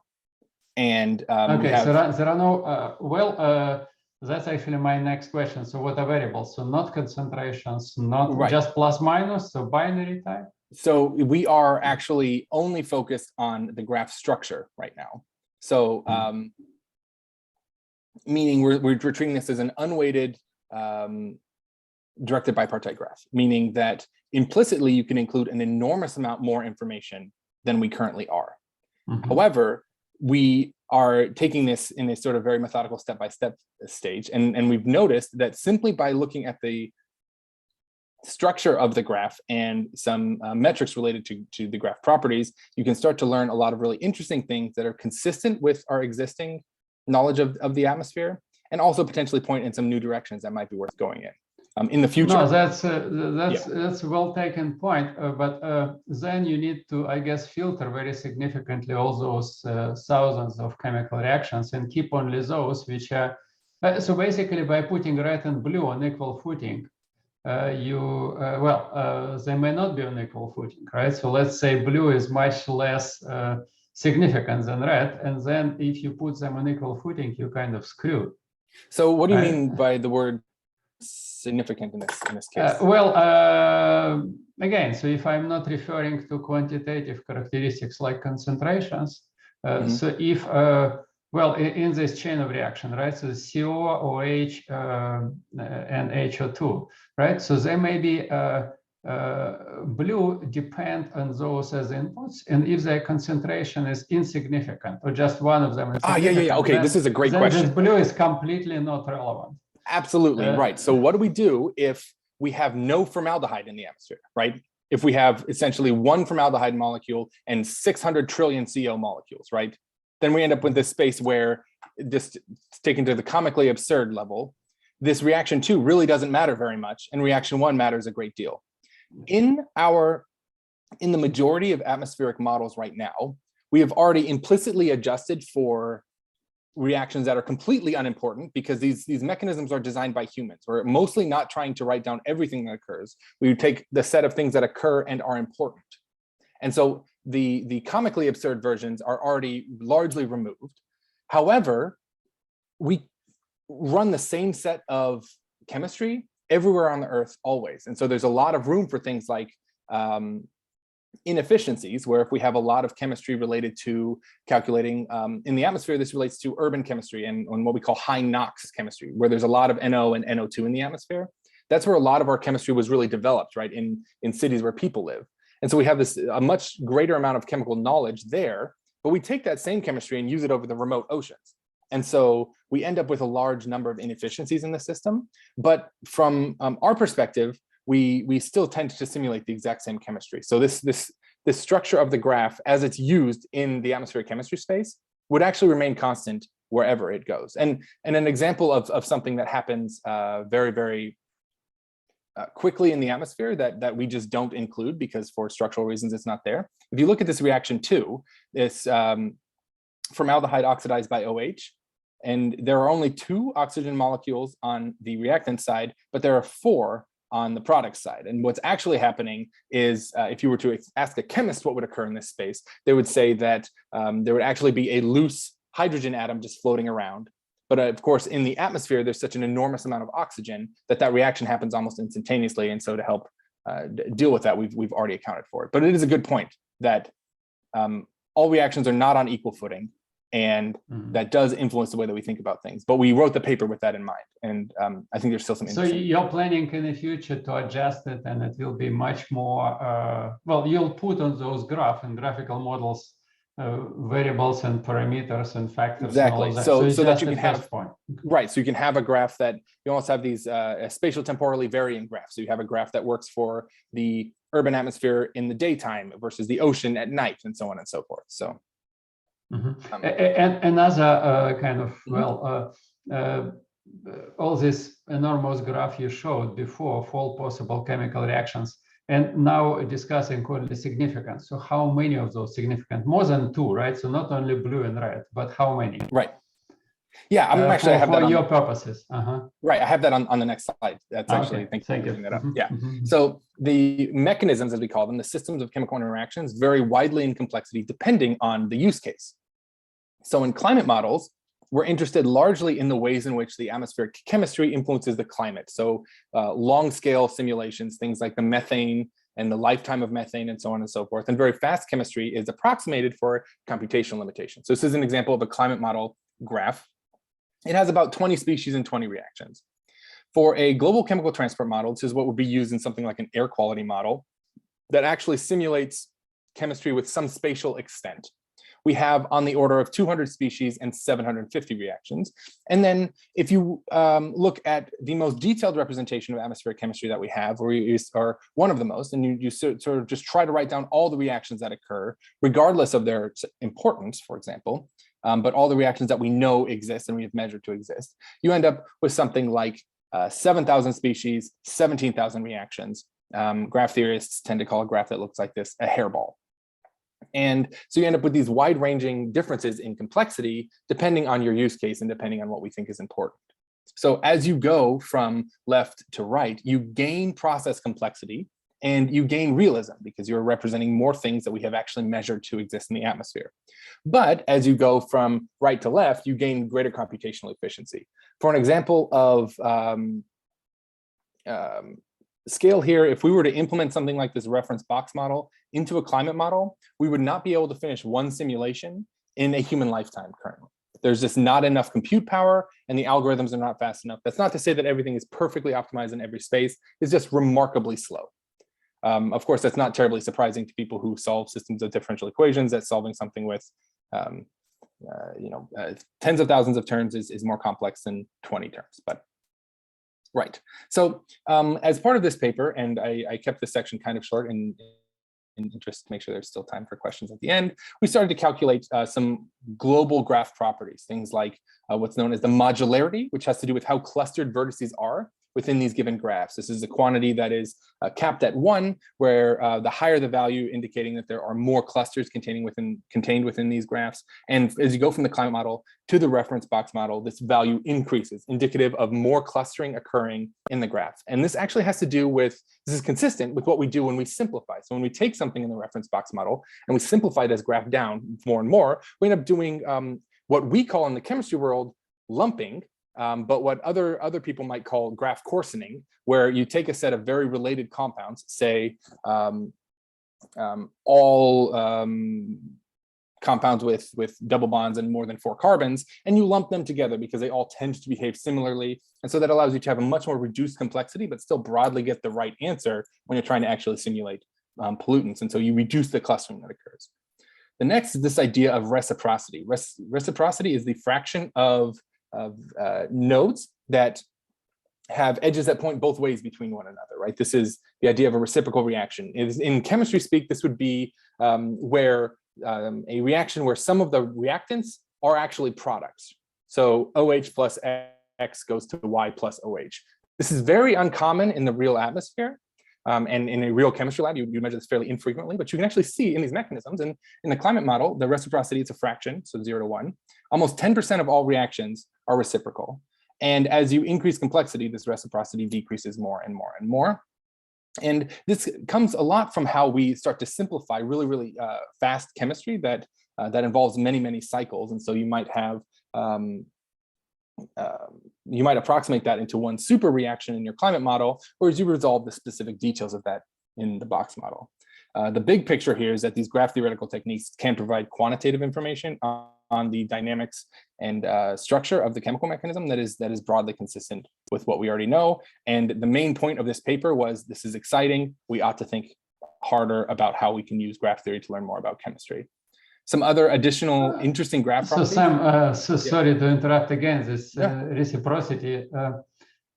And okay, so there are no, that's actually my next question. So what are variables? So not concentrations, not just plus minus, so binary type? So we are actually only focused on the graph structure right now. So meaning we're treating this as an unweighted directed bipartite graph, meaning that implicitly you can include an enormous amount more information than we currently are. However, we are taking this in a sort of very methodical step-by-step stage. And we've noticed that simply by looking at the structure of the graph and some metrics related to the graph properties, you can start to learn a lot of really interesting things that are consistent with our existing knowledge of the atmosphere, and also potentially point in some new directions that might be worth going in the future. No, that's a well taken point, but then you need to, I guess, filter very significantly all those thousands of chemical reactions and keep only those which are, so basically by putting red and blue on equal footing, they may not be on equal footing, right? So let's say blue is much less significant than red, and then if you put them on equal footing, you kind of screwed. So what do you mean by the word significant in this case? Again, so if I'm not referring to quantitative characteristics like concentrations, so if in this chain of reaction, right? So CO, OH, and HO2, right? So they may be blue depend on those as inputs, and if their concentration is insignificant or just one of them is okay, this is a great question. This blue is completely not relevant. Absolutely right. So what do we do if we have no formaldehyde in the atmosphere, right? If we have essentially one formaldehyde molecule and 600 trillion CO molecules, right? Then we end up with this space where, just taken to the comically absurd level, this reaction 2 really doesn't matter very much, and reaction 1 matters a great deal. In the majority of atmospheric models right now, we have already implicitly adjusted for reactions that are completely unimportant, because these mechanisms are designed by humans. We're mostly not trying to write down everything that occurs. We take the set of things that occur and are important. And so the comically absurd versions are already largely removed. However, we run the same set of chemistry everywhere on the Earth always. And so there's a lot of room for things like inefficiencies, where if we have a lot of chemistry related to calculating in the atmosphere, this relates to urban chemistry and what we call high NOx chemistry, where there's a lot of NO and NO2 in the atmosphere. That's where a lot of our chemistry was really developed, right, in cities where people live. And so we have a much greater amount of chemical knowledge there, but we take that same chemistry and use it over the remote oceans. And so we end up with a large number of inefficiencies in the system. But from our perspective, we still tend to simulate the exact same chemistry. So this structure of the graph, as it's used in the atmospheric chemistry space, would actually remain constant wherever it goes. And an example of something that happens very, very quickly in the atmosphere that we just don't include because for structural reasons it's not there. If you look at this reaction 2, this formaldehyde oxidized by OH, and there are only 2 oxygen molecules on the reactant side, but there are 4 on the product side. And what's actually happening is, if you were to ask a chemist what would occur in this space, they would say that there would actually be a loose hydrogen atom just floating around. But of course, in the atmosphere, there's such an enormous amount of oxygen that reaction happens almost instantaneously. And so to help deal with that, we've already accounted for it. But it is a good point that all reactions are not on equal footing. And that does influence the way that we think about things. But we wrote the paper with that in mind. And I think there's still some interesting. So you're planning in the future to adjust it, and it will be much more, you'll put on those graphical models, variables and parameters and factors. Exactly. And all that. So that you can have, point. Right. So you can have a graph that you almost have these spatial temporally varying graphs. So you have a graph that works for the urban atmosphere in the daytime versus the ocean at night, and so on and so forth. So. And another kind of, all this enormous graph you showed before of all possible chemical reactions, And now discussing only significance. So how many of those significant? More than two, right? So not only blue and red, but how many? Right. Yeah, I'm actually, I have for that your purposes. Right, I have that on the next slide. That's actually, okay. thank you for bringing that up. Yeah, Mm-hmm. so the mechanisms, as we call them, the systems of chemical interactions, vary widely in complexity depending on the use case. So in climate models, we're interested largely in the ways in which the atmospheric chemistry influences the climate. So long scale simulations, things like the methane and the lifetime of methane and so on and so forth. And very fast chemistry is approximated for computational limitations. So this is an example of a climate model graph. It has about 20 species and 20 reactions. For a global chemical transport model, this is what would be used in something like an air quality model that actually simulates chemistry with some spatial extent. We have on the order of 200 species and 750 reactions. And then if you look at the most detailed representation of atmospheric chemistry that we have, or one of the most, and you sort of just try to write down all the reactions that occur, regardless of their importance, for example, but all the reactions that we know exist and we have measured to exist, you end up with something like 7,000 species, 17,000 reactions. Graph theorists tend to call a graph that looks like this a hairball. And so you end up with these wide-ranging differences in complexity, depending on your use case and depending on what we think is important. So as you go from left to right, you gain process complexity and you gain realism because you're representing more things that we have actually measured to exist in the atmosphere. But as you go from right to left, you gain greater computational efficiency. For an example of scale here, if we were to implement something like this reference box model into a climate model, we would not be able to finish one simulation in a human lifetime currently. There's just not enough compute power and the algorithms are not fast enough. That's not to say that everything is perfectly optimized in every space. It's just remarkably slow. Of course, that's not terribly surprising to people who solve systems of differential equations, that solving something with tens of thousands of terms is more complex than 20 terms, but right. So as part of this paper, and I kept this section kind of short and just to make sure there's still time for questions at the end, we started to calculate some global graph properties, things like what's known as the modularity, which has to do with how clustered vertices are within these given graphs. This is a quantity that is capped at 1, where the higher the value, indicating that there are more clusters contained within these graphs. And as you go from the climate model to the reference box model, this value increases, indicative of more clustering occurring in the graph. And this actually has to do with, this is consistent with what we do when we simplify. So when we take something in the reference box model and we simplify this graph down more and more, we end up doing what we call in the chemistry world lumping, but what other people might call graph coarsening, where you take a set of very related compounds, say all compounds with double bonds and more than 4 carbons, and you lump them together because they all tend to behave similarly. And so that allows you to have a much more reduced complexity, but still broadly get the right answer when you're trying to actually simulate pollutants. And so you reduce the clustering that occurs. The next is this idea of reciprocity. Reciprocity is the fraction of nodes that have edges that point both ways between one another, right? This is the idea of a reciprocal reaction. In chemistry speak, this would be where a reaction where some of the reactants are actually products. So OH plus X goes to Y plus OH. This is very uncommon in the real atmosphere. And in a real chemistry lab, you measure this fairly infrequently, but you can actually see in these mechanisms. And in the climate model, the reciprocity, it's a fraction, so 0 to 1. Almost 10% of all reactions are reciprocal. And as you increase complexity, this reciprocity decreases more and more and more. And this comes a lot from how we start to simplify really, really fast chemistry that involves many, many cycles. And so you might have you might approximate that into one super reaction in your climate model, whereas you resolve the specific details of that in the box model. The big picture here is that these graph theoretical techniques can provide quantitative information on the dynamics and structure of the chemical mechanism that is broadly consistent with what we already know. And the main point of this paper was, this is exciting. We ought to think harder about how we can use graph theory to learn more about chemistry. Some other additional interesting graph properties. So Sam, sorry to interrupt again, this reciprocity.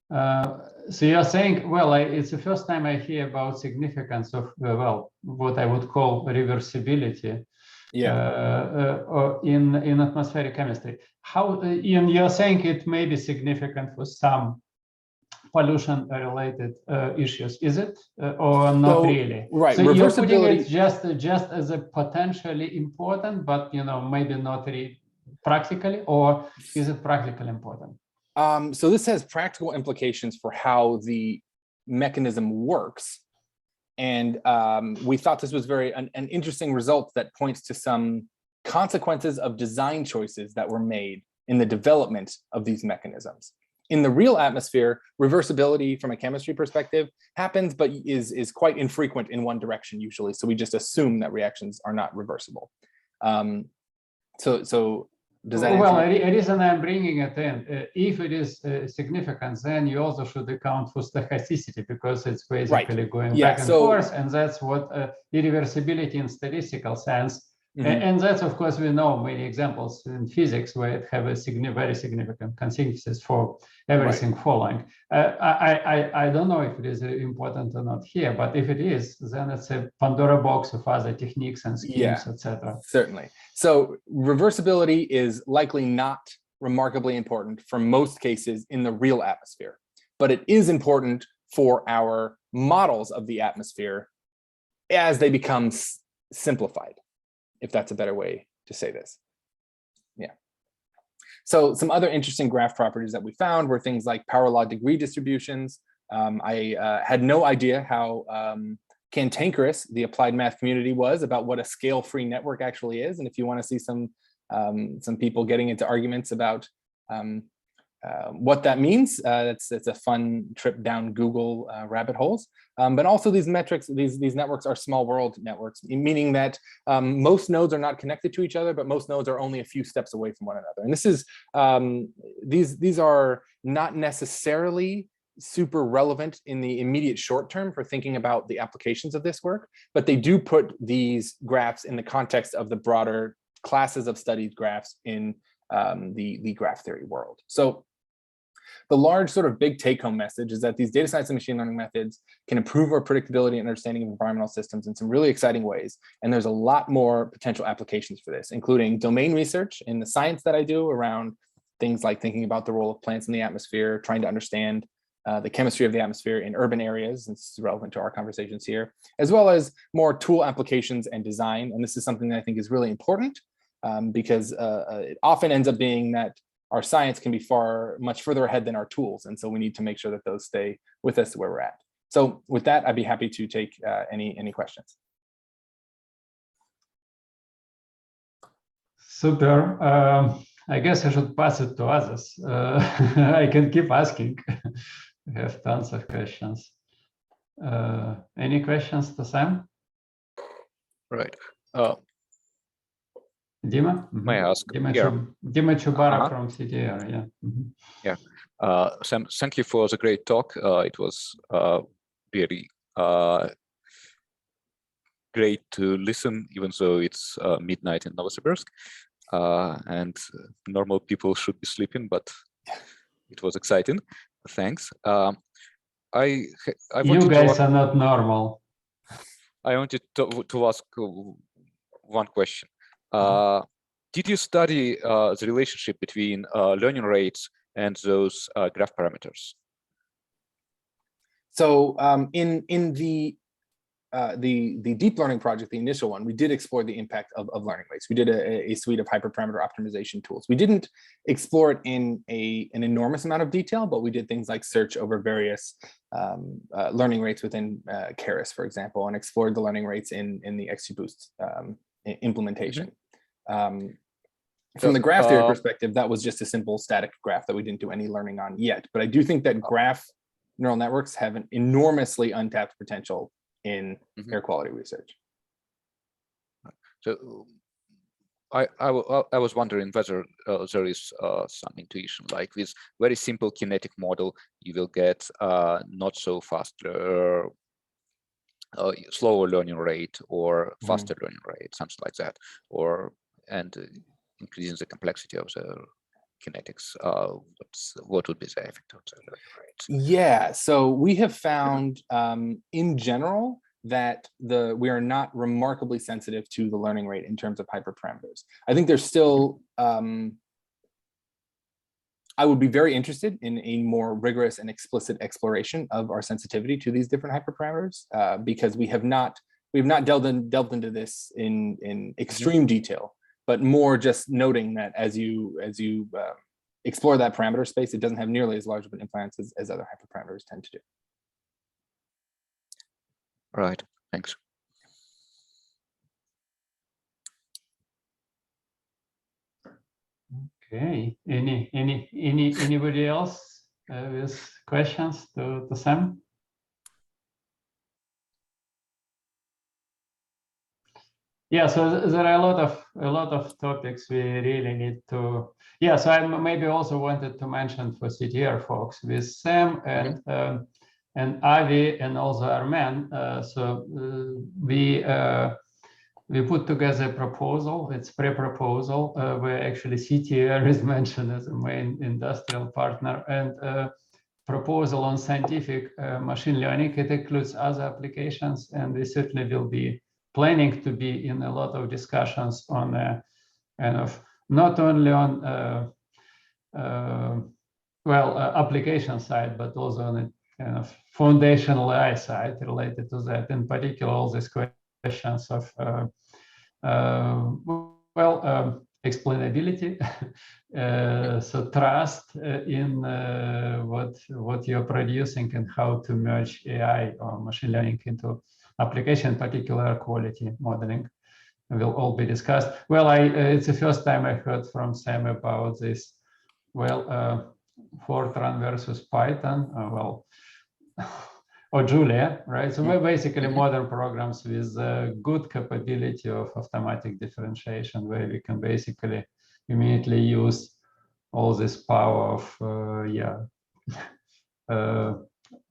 So you're saying, well, it's the first time I hear about significance of, well, what I would call reversibility in atmospheric chemistry. How, Ian, you're saying it may be significant for some pollution-related issues, is it, or not really? Right, so you're putting it reversibility just as a potentially important, but maybe not really practically, or is it practically important? So this has practical implications for how the mechanism works. And we thought this was an interesting result that points to some consequences of design choices that were made in the development of these mechanisms. In the real atmosphere, reversibility from a chemistry perspective happens, but is quite infrequent in one direction usually. So we just assume that reactions are not reversible. So does that answer? Well, the reason I'm bringing it in, if it is significant, then you also should account for stochasticity, because it's basically right. going back and forth, and that's what irreversibility in statistical sense. And that's, of course, we know many examples in physics where it have a very significant consequences for everything following. I don't know if it is important or not here, but if it is, then it's a Pandora box of other techniques and schemes, etc. Certainly. So reversibility is likely not remarkably important for most cases in the real atmosphere, but it is important for our models of the atmosphere as they become simplified, if that's a better way to say this. Yeah. So some other interesting graph properties that we found were things like power law degree distributions. I had no idea how cantankerous the applied math community was about what a scale-free network actually is. And if you want to see some people getting into arguments about what that means, it's a fun trip down Google rabbit holes. But also these metrics, these networks are small world networks, meaning that most nodes are not connected to each other, but most nodes are only a few steps away from one another. And this is these are not necessarily super relevant in the immediate short term for thinking about the applications of this work, but they do put these graphs in the context of the broader classes of studied graphs in the graph theory world. So the large sort of big take-home message is that these data science and machine learning methods can improve our predictability and understanding of environmental systems in some really exciting ways. And there's a lot more potential applications for this, including domain research in the science that I do around things like thinking about the role of plants in the atmosphere, trying to understand the chemistry of the atmosphere in urban areas. This is relevant to our conversations here, as well as more tool applications and design. And this is something that I think is really important because it often ends up being that our science can be much further ahead than our tools. And so we need to make sure that those stay with us where we're at. So with that, I'd be happy to take any questions. Super. I guess I should pass it to others. I can keep asking. We have tons of questions. Any questions to Sam? Right. Dima? May I ask? Dima Chubara from CTR, yeah. Yeah. Sam, thank you for the great talk. It was very great to listen, even though it's midnight in Novosibirsk. And normal people should be sleeping, but it was exciting. Thanks. You guys are not normal. I wanted to ask one question. Did you study the relationship between learning rates and those graph parameters? So in the deep learning project, the initial one, we did explore the impact of learning rates. We did a suite of hyperparameter optimization tools. We didn't explore it in an enormous amount of detail, but we did things like search over various learning rates within Keras, for example, and explored the learning rates in the XGBoost implementation. From the graph theory perspective, that was just a simple static graph that we didn't do any learning on yet. But I do think that graph neural networks have an enormously untapped potential in air quality research. So I was wondering whether there is some intuition, like this very simple kinetic model, you will get not so fast, slower learning rate or faster learning rate, something like that, and increasing the complexity of the kinetics. What would be the effect of the learning rate? Yeah, so we have found in general that we are not remarkably sensitive to the learning rate in terms of hyperparameters. I think there's still I would be very interested in a more rigorous and explicit exploration of our sensitivity to these different hyperparameters, because we have not delved into this in extreme detail, but more just noting that as you explore that parameter space, it doesn't have nearly as large of an influence as other hyperparameters tend to do. Right. Thanks. Okay. Anybody else with questions to Sam? Yeah, so there are a lot of topics we really need to. Yeah, so I maybe also wanted to mention for CTR folks with Sam and Avi and also Armen. We put together a proposal. It's pre-proposal where actually CTR is mentioned as a main industrial partner, and proposal on scientific machine learning. It includes other applications, and we certainly will be planning to be in a lot of discussions on kind of not only on application side, but also on a kind of foundational AI side related to that. In particular, all these questions of explainability, so trust in what you're producing and how to merge AI or machine learning into application, in particular quality modeling, will all be discussed. Well, it's the first time I heard from Sam about this. Well, Fortran versus Python. Or Julia, right? So we're basically modern programs with good capability of automatic differentiation, where we can basically immediately use all this power of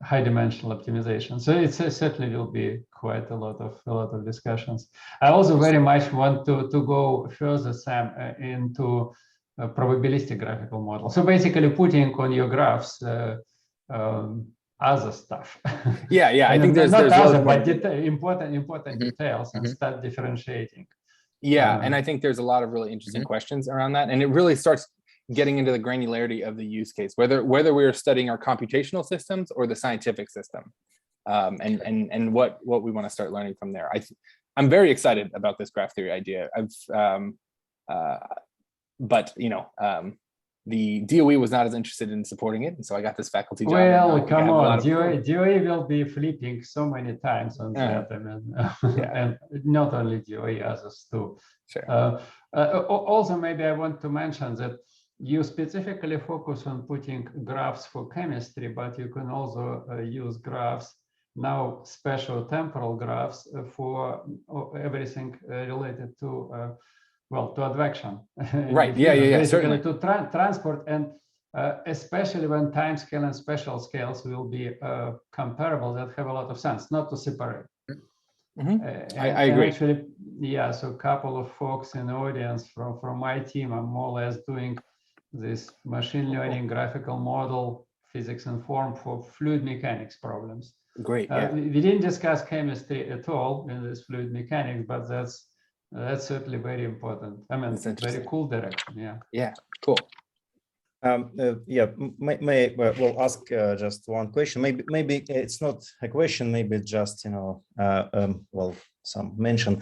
high dimensional optimization. So it certainly will be quite a lot of discussions. I also very much want to go further, Sam, into a probabilistic graphical model. So basically putting on your graphs other stuff. Yeah, I think there's other, but important details and start differentiating. Yeah, and I think there's a lot of really interesting questions around that, and it really starts getting into the granularity of the use case, whether we're studying our computational systems or the scientific system, and what we want to start learning from there. I'm very excited about this graph theory idea. But the DOE was not as interested in supporting it, and so I got this faculty job. Well, come on, DOE will be flipping so many times on that, and not only DOE, others too. Sure. Also, maybe I want to mention that you specifically focus on putting graphs for chemistry, but you can also use graphs, now special temporal graphs, for everything related to to advection. Right. Yeah. Basically, to transport, and especially when time scale and spatial scales will be comparable, that have a lot of sense, not to separate. I agree. Actually, yeah. So a couple of folks in the audience from my team are more or less doing this machine learning graphical model physics and form for fluid mechanics problems. Great. We didn't discuss chemistry at all in this fluid mechanics, but that's certainly very important. I mean, it's very cool direction. Yeah. Yeah. Cool. We'll ask just one question. Maybe it's not a question. Maybe just some mention.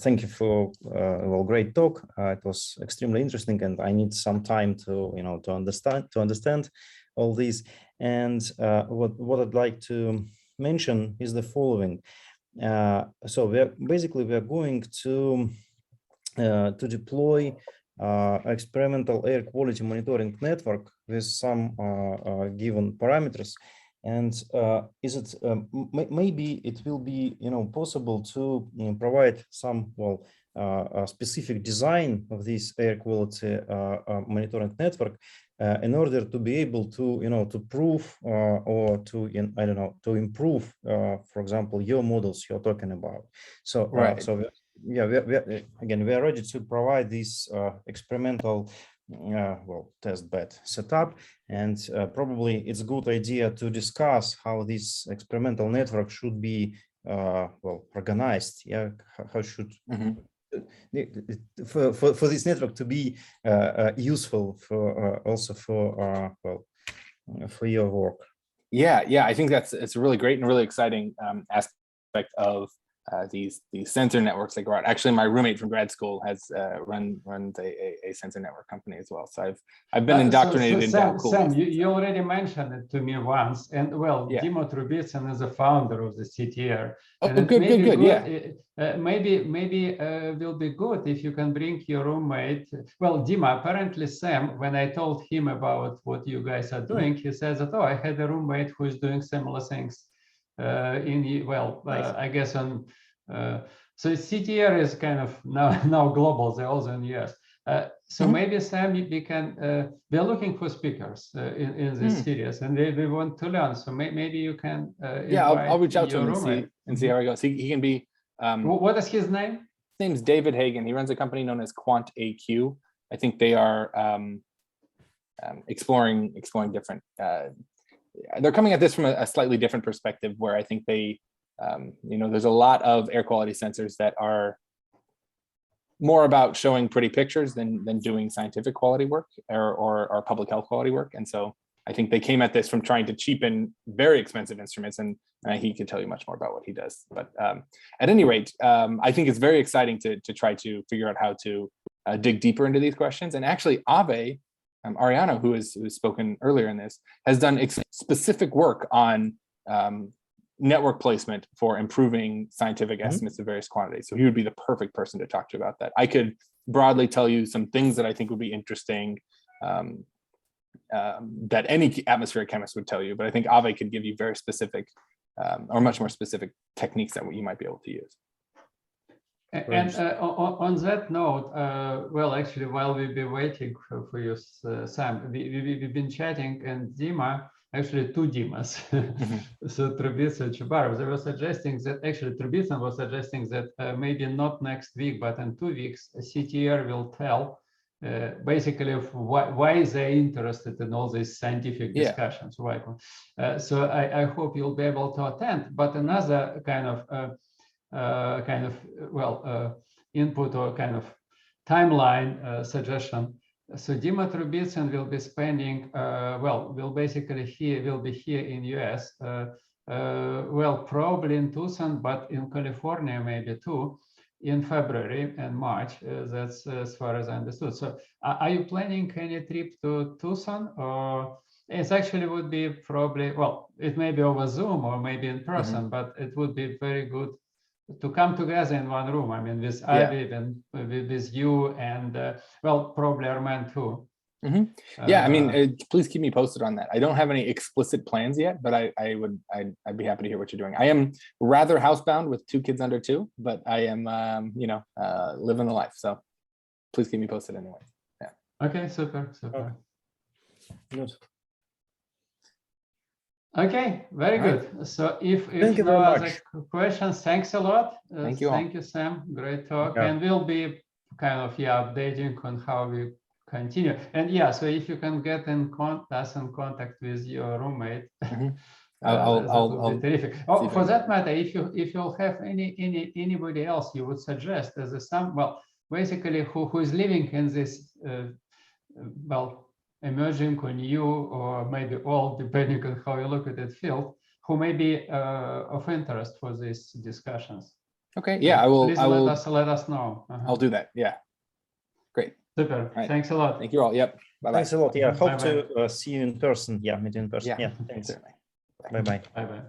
Thank you for great talk. It was extremely interesting, and I need some time to understand all these. And what I'd like to mention is the following. So we're going to deploy experimental air quality monitoring network with some given parameters, and maybe it will be possible to provide some specific design of this air quality monitoring network in order to be able to to prove or to to improve for example your models you're talking about. So we are ready to provide this experimental test bed setup, and probably it's a good idea to discuss how this experimental network should be organized. How should for this network to be useful for also for for your work. Yeah, I think it's a really great and really exciting aspect of these sensor networks that go out. Actually, my roommate from grad school has runs a sensor network company as well. So I've been indoctrinated into how cool Sam, you already mentioned it to me once, and well, yeah. Dima Trubitsyn is the founder of the CTR. Oh, and good, yeah. Maybe will be good if you can bring your roommate. Well, Dima, apparently Sam, when I told him about what you guys are doing, he says that, oh, I had a roommate who is doing similar things I guess on so CTR is kind of now global. They're also in the US. So maybe Sam, we can we're looking for speakers in this series, and we want to learn. So maybe you can yeah, I'll reach out to him and see how he goes. He can be. What is his name? His name's David Hagen. He runs a company known as Quant AQ. I think they are exploring different. They're coming at this from a slightly different perspective, where I think they, there's a lot of air quality sensors that are more about showing pretty pictures than doing scientific quality work or public health quality work. And so I think they came at this from trying to cheapen very expensive instruments, and he can tell you much more about what he does. But at any rate, I think it's very exciting to try to figure out how to dig deeper into these questions. And actually, Ave Ariano, who has spoken earlier in this, has done specific work on network placement for improving scientific estimates of various quantities. So he would be the perfect person to talk to about that. I could broadly tell you some things that I think would be interesting that any atmospheric chemist would tell you, but I think Ave could give you very specific or much more specific techniques that you might be able to use. And on that note, well, actually, while we've been waiting for you, Sam, we've been chatting, and Dima, actually two Dimas, so Trubitsyn and Chubarov, they were suggesting that, actually Trubitsyn was suggesting that maybe not next week, but in 2 weeks, CTR will tell basically why they're interested in all these scientific discussions. Why? So I hope you'll be able to attend. But another kind of input or kind of timeline suggestion. So Dima Trubitsyn will be spending, will be here in US, probably in Tucson, but in California maybe too, in February and March. That's as far as I understood. So are you planning any trip to Tucson, or it actually would be probably, well, it may be over Zoom or maybe in person, but it would be very good to come together in one room. I mean, with Ivy and with you and probably Armand too. Yeah, I mean, please keep me posted on that. I don't have any explicit plans yet, but I'd be happy to hear what you're doing. I am rather housebound with 2 kids under 2, but I am, living the life. So please keep me posted anyway. Yeah. Okay, super. Okay. Good. Okay, very good. So if no other questions, thanks a lot. Thank you all. Thank you, Sam. Great talk. And we'll be kind of updating on how we continue. And so if you can get in contact with your roommate, I'll be terrific. Oh, for that matter, if you'll have anybody else you would suggest as basically who is living in this emerging or new, or maybe all, depending on how you look at it, field, who may be of interest for these discussions. Okay, yeah, I will. Let us know. I'll do that. Yeah, great. Super. Right. Thanks a lot. Thank you all. Yep. Bye-bye. Thanks a lot. Yeah, hope to see you in person. Yeah, meet you in person. Yeah, thanks. Certainly. Bye-bye. Bye-bye.